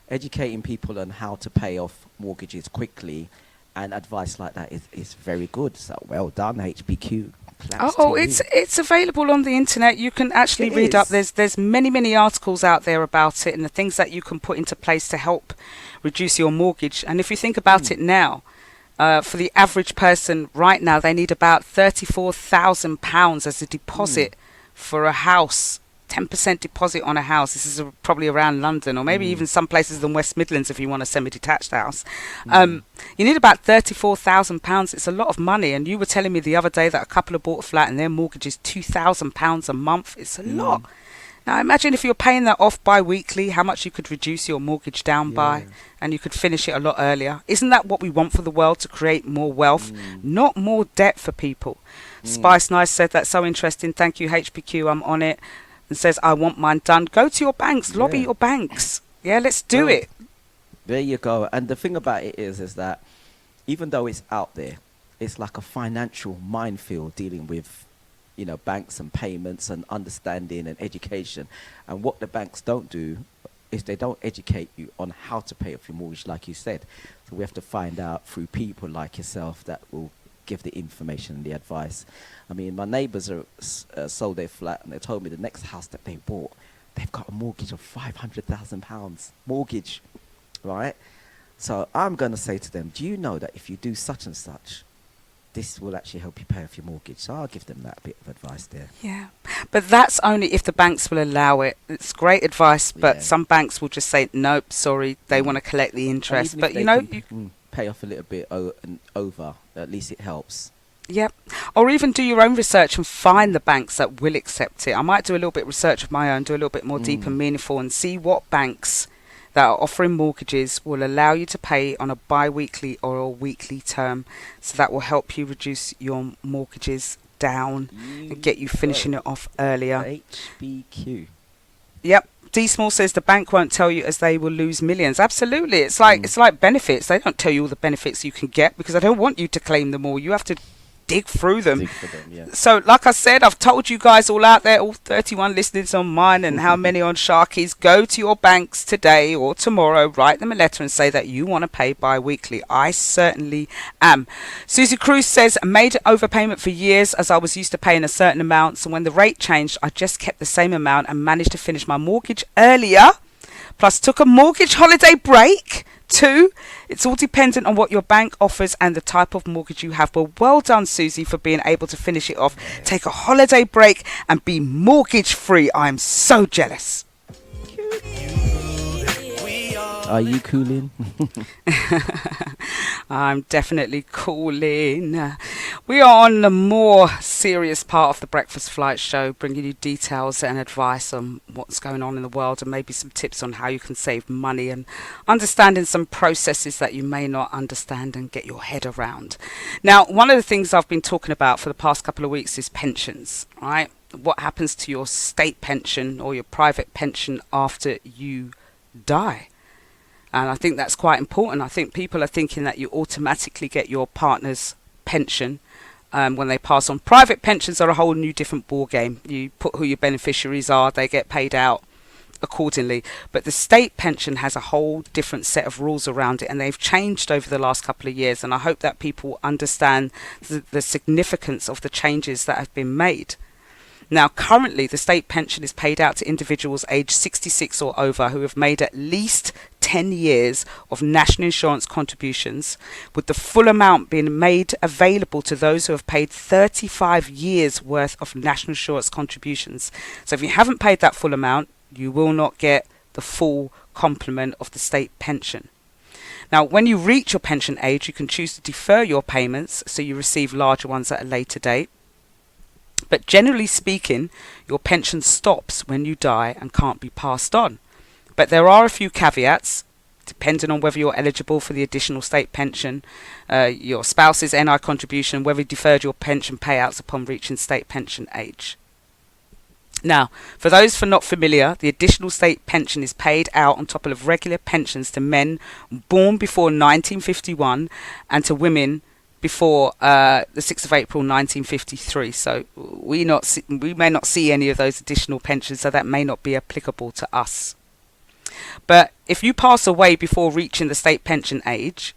educating people on how to pay off mortgages quickly and advice like that is very good. So well done, HPQ. Collapse Oh, TV. it's available on the internet. You can actually It read up. is. There's many articles out there about it and the things that you can put into place to help reduce your mortgage. And if you think about it now, for the average person right now, they need about £34,000 as a deposit for a house. 10% deposit on a house. This is probably around London, or maybe even some places in West Midlands if you want a semi-detached house. You need about £34,000. It's a lot of money. And you were telling me the other day that a couple have bought a flat and their mortgage is £2,000 a month. It's a lot. Now imagine if you're paying that off bi-weekly, how much you could reduce your mortgage down by, and you could finish it a lot earlier. Isn't that what we want for the world, to create more wealth, not more debt for people? Spice Nice said that's so interesting. Thank you, HPQ. I'm on it. And says, I want mine done. Go to your banks, lobby your banks. Yeah, let's do it. There you go. And the thing about it is that even though it's out there, it's like a financial minefield dealing with, banks and payments and understanding and education. And what the banks don't do is they don't educate you on how to pay off your mortgage, like you said. So we have to find out through people like yourself that will give the information and the advice. I mean, my neighbours are sold their flat, and they told me the next house that they bought, they've got a mortgage of £500,000 mortgage, right? So I'm going to say to them, do you know that if you do such and such, this will actually help you pay off your mortgage? So I'll give them that bit of advice there. Yeah, but that's only if the banks will allow it. It's great advice, but some banks will just say, nope, sorry, they want to collect the interest. But you pay off a little bit over, at least it helps. Yep. Or even do your own research and find the banks that will accept it. I might do a little bit of research of my own, do a little bit more deep and meaningful, and see what banks that are offering mortgages will allow you to pay on a bi-weekly or a weekly term. So that will help you reduce your mortgages down and get you finishing it off earlier. HPQ. Yep. D Small says the bank won't tell you as they will lose millions. Absolutely. It's like benefits. They don't tell you all the benefits you can get because they don't want you to claim them all. You have to dig through them. So like I said, I've told you guys all out there, all 31 listeners on mine and how many on Sharky's, go to your banks today or tomorrow, write them a letter and say that you want to pay bi-weekly. I certainly am. Susie Cruz says, made overpayment for years as I was used to paying a certain amount, so when the rate changed I just kept the same amount and managed to finish my mortgage earlier, plus took a mortgage holiday break. 2, it's all dependent on what your bank offers and the type of mortgage you have. But well done, Susie, for being able to finish it off, take a holiday break and be mortgage free. I'm so jealous. Are you cooling? I'm definitely cooling. We are on the more serious part of the Breakfast Flight Show, bringing you details and advice on what's going on in the world and maybe some tips on how you can save money and understanding some processes that you may not understand and get your head around. Now, one of the things I've been talking about for the past couple of weeks is pensions, right? What happens to your state pension or your private pension after you die? And I think that's quite important. I think people are thinking that you automatically get your partner's pension when they pass on. Private pensions are a whole new different ball game. You put who your beneficiaries are, they get paid out accordingly. But the state pension has a whole different set of rules around it, and they've changed over the last couple of years. And I hope that people understand the significance of the changes that have been made. Now, currently, the state pension is paid out to individuals aged 66 or over who have made at least 10 years of national insurance contributions, with the full amount being made available to those who have paid 35 years worth of national insurance contributions. So if you haven't paid that full amount, you will not get the full complement of the state pension. Now, when you reach your pension age, you can choose to defer your payments so you receive larger ones at a later date. But generally speaking, your pension stops when you die and can't be passed on. But there are a few caveats, depending on whether you're eligible for the additional state pension, your spouse's NI contribution, whether you deferred your pension payouts upon reaching state pension age. Now, for those not familiar, the additional state pension is paid out on top of regular pensions to men born before 1951 and to women before the 6th of April 1953. So we may not see any of those additional pensions, so that may not be applicable to us. But if you pass away before reaching the state pension age,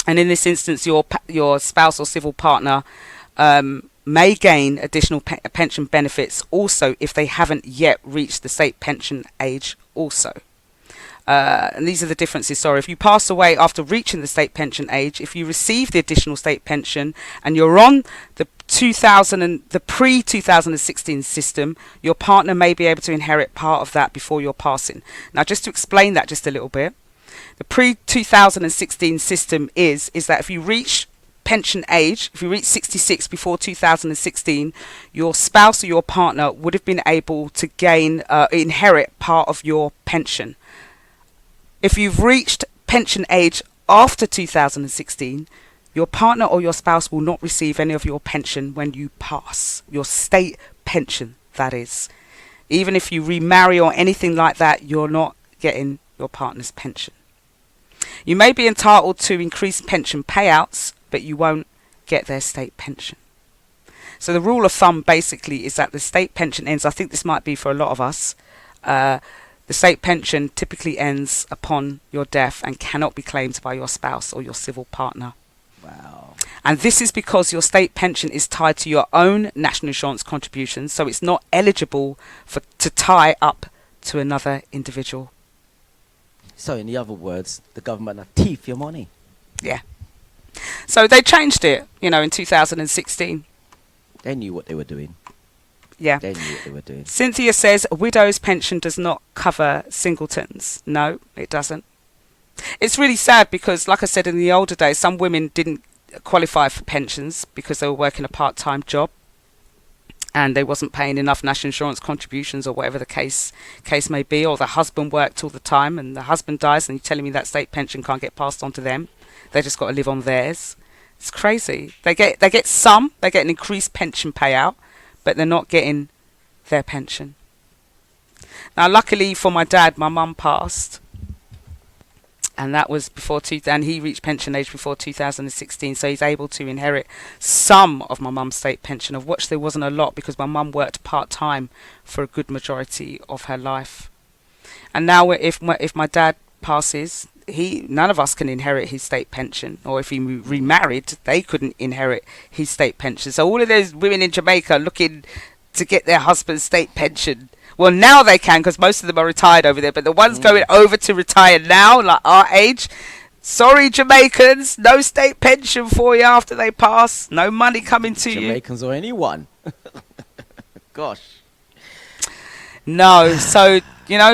and in this instance your spouse or civil partner may gain additional pension benefits also if they haven't yet reached the state pension age also. And these are the differences. Sorry, if you pass away after reaching the state pension age, if you receive the additional state pension and you're on the pre-2016 system, your partner may be able to inherit part of that before your passing. Now, just to explain that just a little bit, the pre-2016 system is that if you reach pension age, if you reach 66 before 2016, your spouse or your partner would have been able to inherit part of your pension. If you've reached pension age after 2016, your partner or your spouse will not receive any of your pension when you pass. Your state pension, that is. Even if you remarry or anything like that, you're not getting your partner's pension. You may be entitled to increased pension payouts, but you won't get their state pension. So the rule of thumb basically is that the state pension ends, I think this might be for a lot of us, the state pension typically ends upon your death and cannot be claimed by your spouse or your civil partner. Wow. And this is because your state pension is tied to your own national insurance contributions, so it's not eligible to tie up to another individual. So in the other words, the government have teeth your money. Yeah. So they changed it, in 2016. They knew what they were doing. Yeah. They knew what they were doing. Cynthia says a widow's pension does not cover singletons. No, it doesn't. It's really sad because, like I said, in the older days, some women didn't qualify for pensions because they were working a part-time job and they wasn't paying enough national insurance contributions or whatever the case may be, or the husband worked all the time and the husband dies and you're telling me that state pension can't get passed on to them. They just got to live on theirs. It's crazy. They get an increased pension payout, but they're not getting their pension. Now, luckily for my dad, my mum passed, and that was and he reached pension age before 2016, so he's able to inherit some of my mum's state pension, of which there wasn't a lot because my mum worked part-time for a good majority of her life. And now if my dad passes, none of us can inherit his state pension, or if he remarried, they couldn't inherit his state pension. So all of those women in Jamaica looking to get their husband's state pension, well, now they can because most of them are retired over there, but the ones going over to retire now, like our age, sorry Jamaicans, no state pension for you after they pass, no money coming to you. Jamaicans or anyone. Gosh. No, so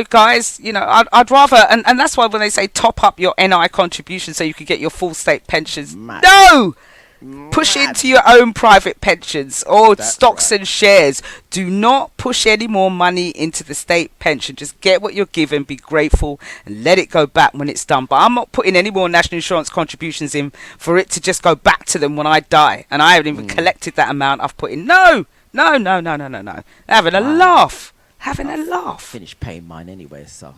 guys, I'd rather, and that's why when they say top up your NI contribution so you can get your full state pensions, Mad. No! Mad. Push into your own private pensions or That's stocks right. and shares. Do not push any more money into the state pension. Just get what you're given, be grateful, and let it go back when it's done. But I'm not putting any more national insurance contributions in for it to just go back to them when I die. And I haven't even collected that amount I've put in. No. Having a laugh. Having a laugh. Finished paying mine anyway, so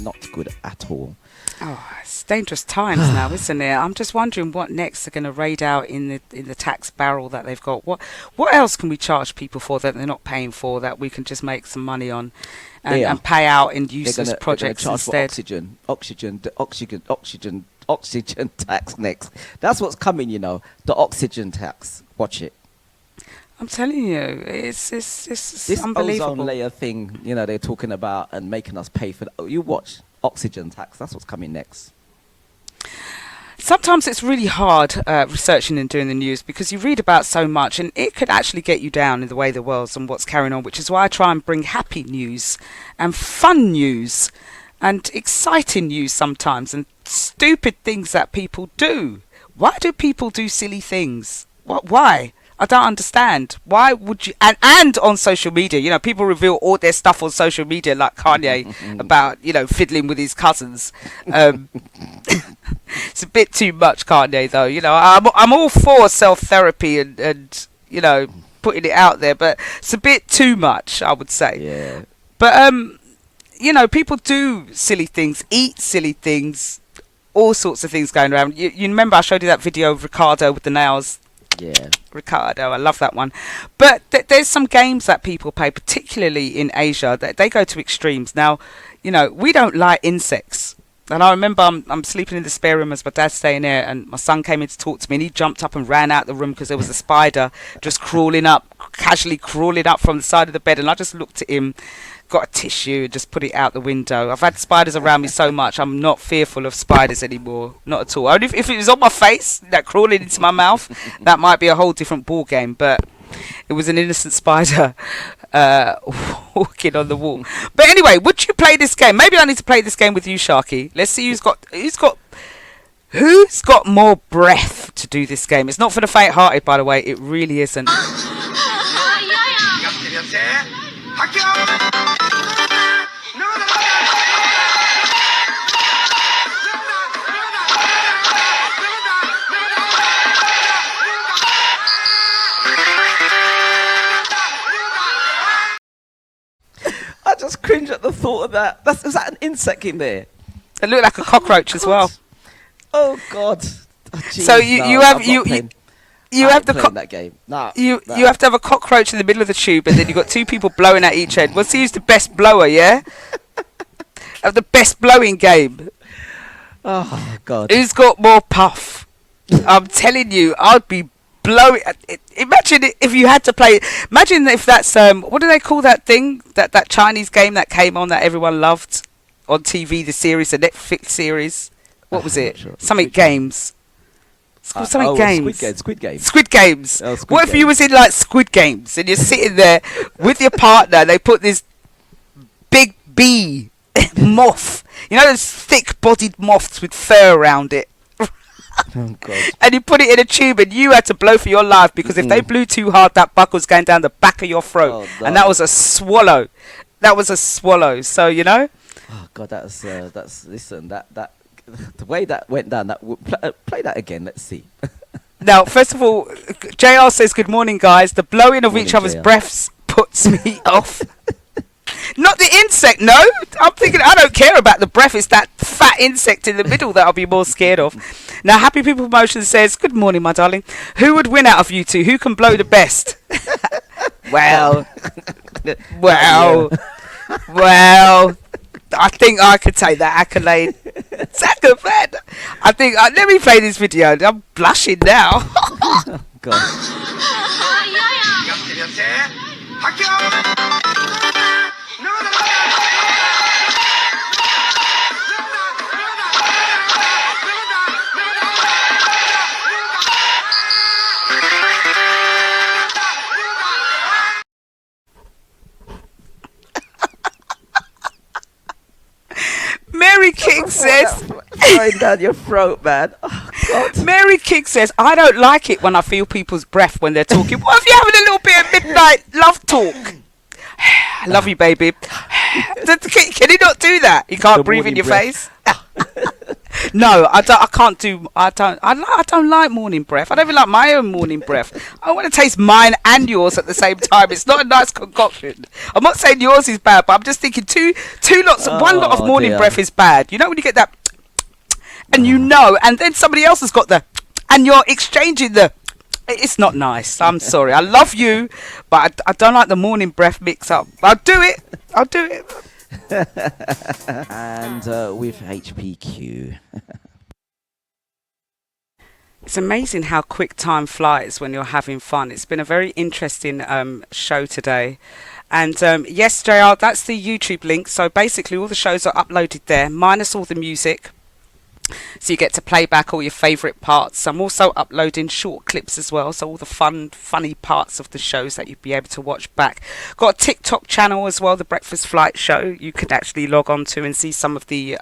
not good at all. Oh, it's dangerous times now, isn't it? I'm just wondering what next they're going to raid out in the tax barrel that they've got. What else can we charge people for that they're not paying for that we can just make some money on and pay out in useless projects charge instead? For oxygen tax next. That's what's coming, the oxygen tax. Watch it. I'm telling you, it's This unbelievable. ozone layer thing, they're talking about and making us pay for. You watch oxygen tax. That's what's coming next. Sometimes it's really hard researching and doing the news because you read about so much and it could actually get you down in the way the world's and what's carrying on, which is why I try and bring happy news and fun news and exciting news sometimes and stupid things that people do. Why do people do silly things? Why? I don't understand. Why would you? And on social media, people reveal all their stuff on social media, like Kanye about fiddling with his cousins. It's a bit too much, Kanye, though. I'm all for self-therapy and putting it out there, but it's a bit too much, I would say. Yeah. But people do silly things, eat silly things, all sorts of things going around. You remember I showed you that video of Ricardo with the nails. Yeah. Ricardo, I love that one. But there's some games that people play, particularly in Asia, that they go to extremes. Now, we don't like insects. And I remember I'm sleeping in the spare room as my dad's staying there, and my son came in to talk to me, and he jumped up and ran out the room because there was a spider just casually crawling up from the side of the bed. And I just looked at him, got a tissue, and just put it out the window. I've had spiders around me so much, I'm not fearful of spiders anymore. Not at all. Only if it was on my face, that crawling into my mouth, that might be a whole different ball game. But it was an innocent spider walking on the wall. But anyway, would you play this game? Maybe I need to play this game with you, Sharky. Let's see who's got more breath to do this game. It's not for the faint-hearted, by the way. It really isn't. I just cringe at the thought of that. Was that an insect in there? It looked like a cockroach as well. Oh God! Oh, so you have that game. No, you have to have a cockroach in the middle of the tube, and then you've got two people blowing at each end. We'll see who's the best blower. Yeah, of the best blowing game. Oh God! Who's got more puff? I'm telling you, I'd be blowing. Imagine if you had to play. Imagine if that's what do they call that thing? That Chinese game that came on that everyone loved on TV, the Netflix series. What was it? Sure. Something Games. It's called something Games. Squid Games. Squid Games. Oh, Squid what if Games. you was in like Squid Games and you're sitting there with your partner? They put this big bee moth. You know those thick-bodied moths with fur around it. Oh God. And you put it in a tube, and you had to blow for your life because if they blew too hard, that buckle's going down the back of your throat. Oh, no. And that was a swallow. So you know. Oh God, that's listen. That the way that went down. Play that again. Let's see. Now, first of all, JR says, good morning, guys. The blowing of each other's JR. breaths puts me off. Not the insect, no. I'm thinking, I don't care about the breath. It's that fat insect in the middle that I'll be more scared of. Now, Happy People Promotion says, good morning, my darling. Who would win out of you two? Who can blow the best? well, I think I could take that accolade. Zachary, I think, let me play this video. I'm blushing now. God. Mary King says, Going down your throat, man. Oh, God. Mary King says, I don't like it when I feel people's breath when they're talking. What if you're having a little bit of midnight love talk? I love you, baby. Can he not do that? He can't breathe in your face. No, I don't like morning breath. I don't even like my own morning breath. I want to taste mine and yours at the same time. It's not a nice concoction. I'm not saying yours is bad, but I'm just thinking one lot of morning breath is bad. You know when you get that, and and then somebody else has got the, and you're exchanging the. It's not nice. I'm sorry. I love you, but I don't like the morning breath mix up. I'll do it. And with HPQ. It's amazing how quick time flies when you're having fun. It's been a very interesting show today. And yes, JR, that's the YouTube link. So basically all the shows are uploaded there, minus all the music. So you get to play back all your favourite parts. I'm also uploading short clips as well, so all the funny parts of the shows that you'd be able to watch back. Got a TikTok channel as well, The Breakfast Flight Show. You could actually log on to and see some of the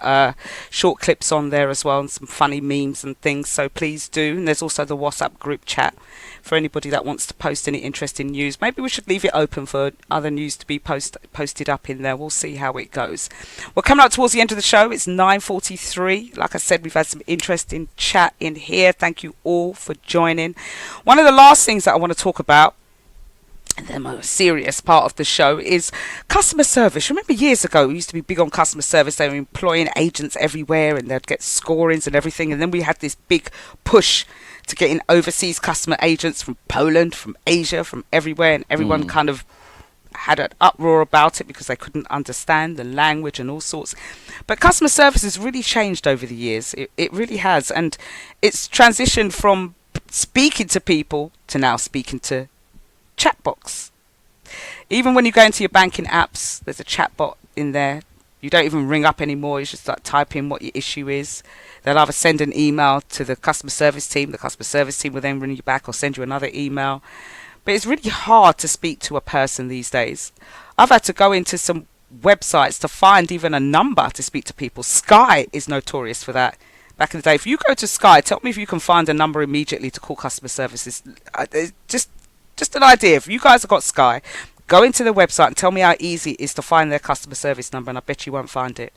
short clips on there as well, and some funny memes and things, so please do. And there's also the WhatsApp group chat for anybody that wants to post any interesting news. Maybe we should leave it open for other news to be posted up in there. We'll see how it goes. We're coming up towards the end of the show. It's 9:43. Like I said, we've had some interesting chat in here. Thank you all for joining. One of the last things that I want to talk about, and the most serious part of the show, is customer service. Remember years ago we used to be big on customer service. They were employing agents everywhere and they'd get scorings and everything, and then we had this big push to get in overseas customer agents from Poland, from Asia, from everywhere, and everyone kind of had an uproar about it because they couldn't understand the language and all sorts. But customer service has really changed over the years. It really has. And it's transitioned from speaking to people to now speaking to chatbots. Even when you go into your banking apps, there's a chatbot in there. You don't even ring up anymore. You just start typing what your issue is. They'll either send an email to the customer service team. The customer service team will then ring you back or send you another email. But it's really hard to speak to a person these days. I've had to go into some websites to find even a number to speak to people. Sky is notorious for that. Back in the day, if you go to Sky, tell me if you can find a number immediately to call customer services. Just an idea. If you guys have got Sky, go into the website and tell me how easy it is to find their customer service number, and I bet you won't find it.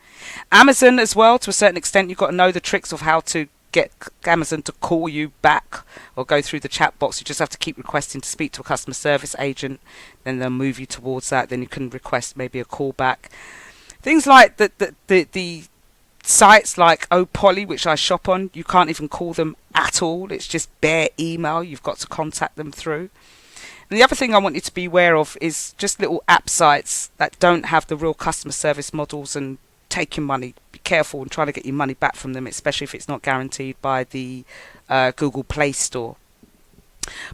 Amazon as well, to a certain extent, you've got to know the tricks of how to get Amazon to call you back or go through the chat box. You just have to keep requesting to speak to a customer service agent, then they'll move you towards that. Then you can request maybe a call back. Things like the sites like Opoly, which I shop on, you can't even call them at all. It's just bare email you've got to contact them through. And the other thing I want you to be aware of is just little app sites that don't have the real customer service models and take your money. Be careful and try to get your money back from them, especially if it's not guaranteed by the Google Play Store.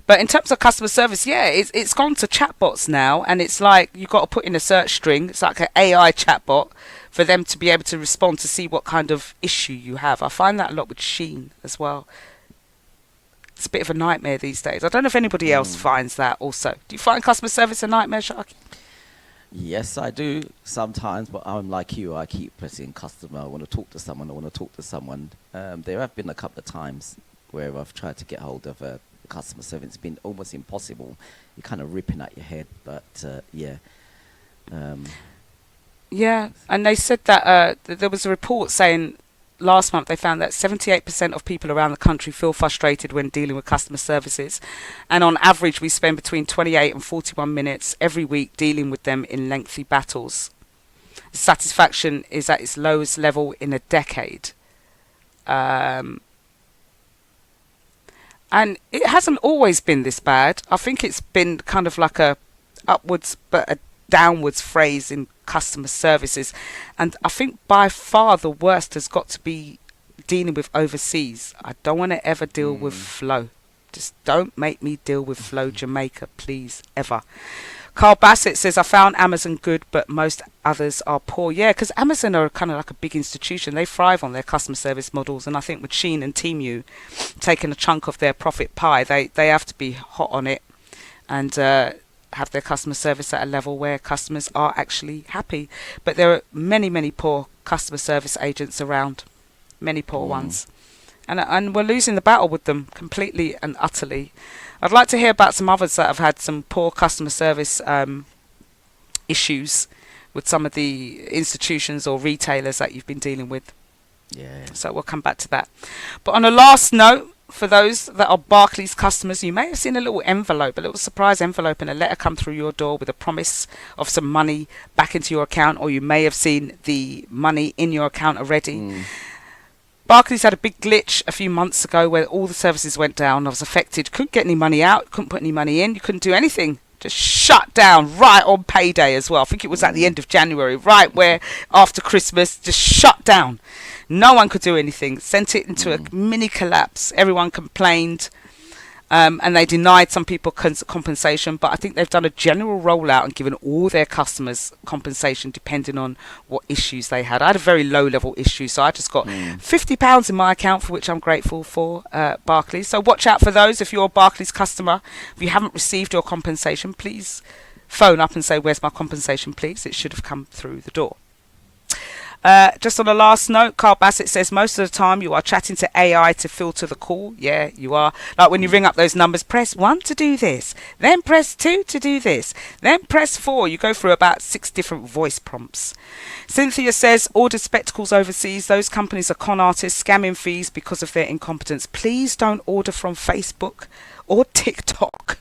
But in terms of customer service, yeah, it's gone to chatbots now, and it's like you've got to put in a search string. It's like an AI chatbot for them to be able to respond to see what kind of issue you have. I find that a lot with Shein as well. It's a bit of a nightmare these days. I don't know if anybody else finds that also. Do you find customer service a nightmare, Sharky? Yes, I do sometimes, but I'm like you. I keep pressing customer. I want to talk to someone. I want to talk to someone. There have been a couple of times where I've tried to get hold of customer service. It's been almost impossible. You're kind of ripping at your head, but yeah. Yeah, and they said that there was a report saying last month they found that 78% of people around the country feel frustrated when dealing with customer services, and on average we spend between 28 and 41 minutes every week dealing with them in lengthy battles. Satisfaction is at its lowest level in a decade. And it hasn't always been this bad. I think it's been kind of like a upwards but a downwards phrase in customer services. And I think by far the worst has got to be dealing with overseas. I don't want to ever deal with Flow. Just don't make me deal with Flow Jamaica, please, ever. Carl Bassett says, I found Amazon good, but most others are poor. Yeah, because Amazon are kind of like a big institution. They thrive on their customer service models. And I think with Shein and Temu taking a chunk of their profit pie, they have to be hot on it and have their customer service at a level where customers are actually happy. But there are many, many poor customer service agents around. Many poor ones. And we're losing the battle with them completely and utterly. I'd like to hear about some others that have had some poor customer service issues with some of the institutions or retailers that you've been dealing with. Yeah. So we'll come back to that. But on a last note, for those that are Barclays customers, you may have seen a little envelope, a little surprise envelope and a letter come through your door with a promise of some money back into your account, or you may have seen the money in your account already. Barclays had a big glitch a few months ago where all the services went down. I was affected. Couldn't get any money out. Couldn't put any money in. You couldn't do anything. Just shut down right on payday as well. I think it was at the end of January, right where after Christmas, just shut down. No one could do anything. Sent it into a mini collapse. Everyone complained. And they denied some people compensation, but I think they've done a general rollout and given all their customers compensation depending on what issues they had. I had a very low level issue, so I just got £50 in my account, for which I'm grateful for, Barclays. So watch out for those. If you're a Barclays customer, if you haven't received your compensation, please phone up and say, where's my compensation, please? It should have come through the door. Just on a last note, Carl Bassett says most of the time you are chatting to AI to filter the call. Yeah, you are. Like when you ring up those numbers, press 1 to do this, then press 2 to do this, then press 4. You go through about 6 different voice prompts. Cynthia says, ordered spectacles overseas. Those companies are con artists, scamming fees because of their incompetence. Please don't order from Facebook or TikTok.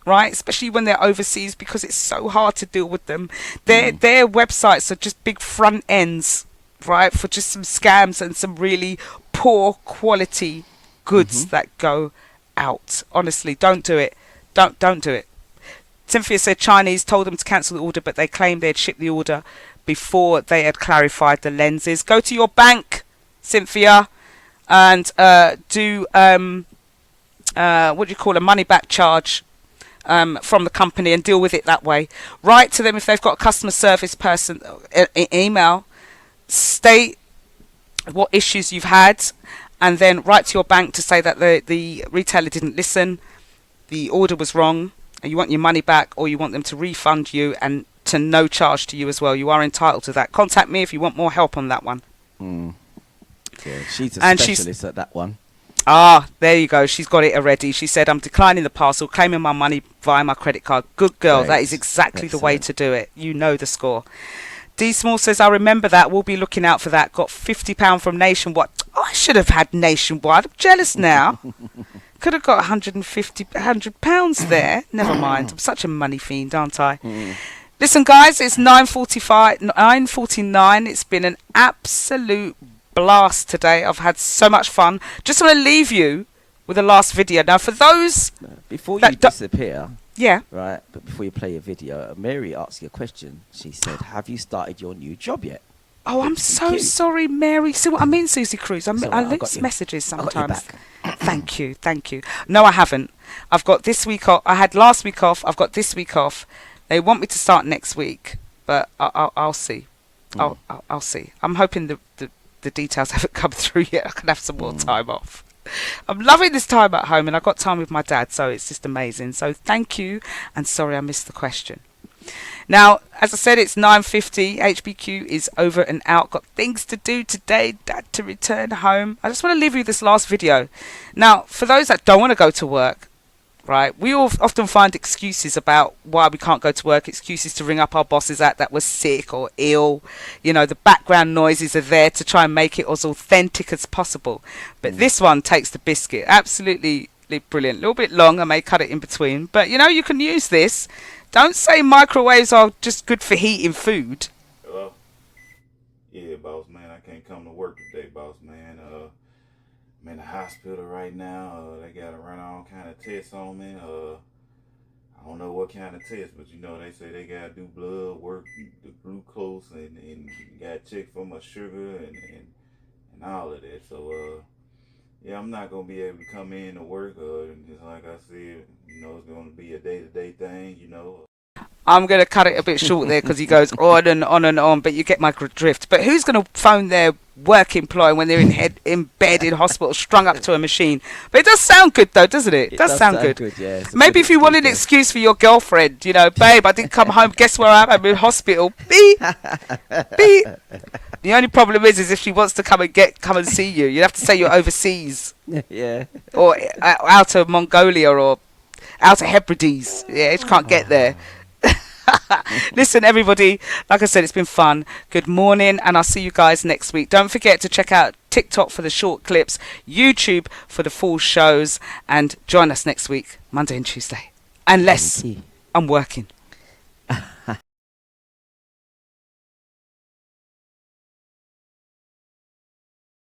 Right, especially when they're overseas, because it's so hard to deal with them. Their websites are just big front ends, right, for just some scams and some really poor quality goods that go out. Honestly, don't do it. Don't do it. Cynthia said Chinese told them to cancel the order, but they claimed they had shipped the order before they had clarified the lenses. Go to your bank, Cynthia, and do what do you call a money back charge from the company and deal with it that way. Write to them if they've got a customer service person, email, state what issues you've had, and then write to your bank to say that the retailer didn't listen, the order was wrong, and you want your money back, or you want them to refund you and to no charge to you as well. You are entitled to that. Contact me if you want more help on that one. Yeah, she's a specialist at that one. Ah, there you go. She's got it already. She said, I'm declining the parcel, claiming my money via my credit card. Good girl. Great. That is exactly the way to do it. You know the score. D Small says, I remember that. We'll be looking out for that. Got £50 from Nationwide. Oh, I should have had Nationwide. I'm jealous now. Could have got £150 there. Never mind. I'm such a money fiend, aren't I? Listen, guys, it's 9:49. It's been an absolute blast today. I've had so much fun. Just want to leave you with the last video. Now, for those... Before you disappear... Yeah. Right, but before you play your video, Mary asked you a question. She said, have you started your new job yet? Oh, I'm so sorry, Mary. See what I mean, Susie Cruz? I lose messages sometimes. Thank you. No, I haven't. I've got this week off. I had last week off. I've got this week off. They want me to start next week, but I'll see. I'll see. I'm hoping the details haven't come through yet. I can have some more time off. I'm loving this time at home, and I've got time with my dad, so it's just amazing. So thank you, and sorry I missed the question. Now, as I said, it's 9:50. HPQ is over and out. Got things to do today. Dad to return home. I just want to leave you this last video. Now, for those that don't want to go to work, right, we all often find excuses about why we can't go to work, excuses to ring up our bosses that we're sick or ill. You know, the background noises are there to try and make it as authentic as possible. But this one takes the biscuit. Absolutely brilliant. A little bit long, I may cut it in between. But, you know, you can use this. Don't say microwaves are just good for heating food. Hello? Yeah, boss man, I can't come to work today, boss man. I'm in the hospital right now. They gotta run all kind of tests on me. I don't know what kind of tests, but you know they say they gotta do blood work, the glucose, and gotta check for my sugar and all of that. So yeah, I'm not gonna be able to come in to work. Just like I said, you know, it's gonna be a day-to-day thing. You know. I'm going to cut it a bit short there because he goes on and on and on, but you get my drift. But who's going to phone their work employee when they're in bed in hospital, strung up to a machine? But it does sound good, though, doesn't it? It does sound good. Yeah, maybe if you want an excuse for your girlfriend, you know, babe, I didn't come home. Guess where I am? I'm in hospital. Beep. Beep. The only problem is if she wants to come and see you, you'd have to say you're overseas. Yeah. Or out of Mongolia or out of Hebrides. Yeah, you can't get there. Listen, everybody, like I said, it's been fun. Good morning, and I'll see you guys next week. Don't forget to check out TikTok for the short clips, YouTube for the full shows, and join us next week, Monday and Tuesday. Unless I'm working.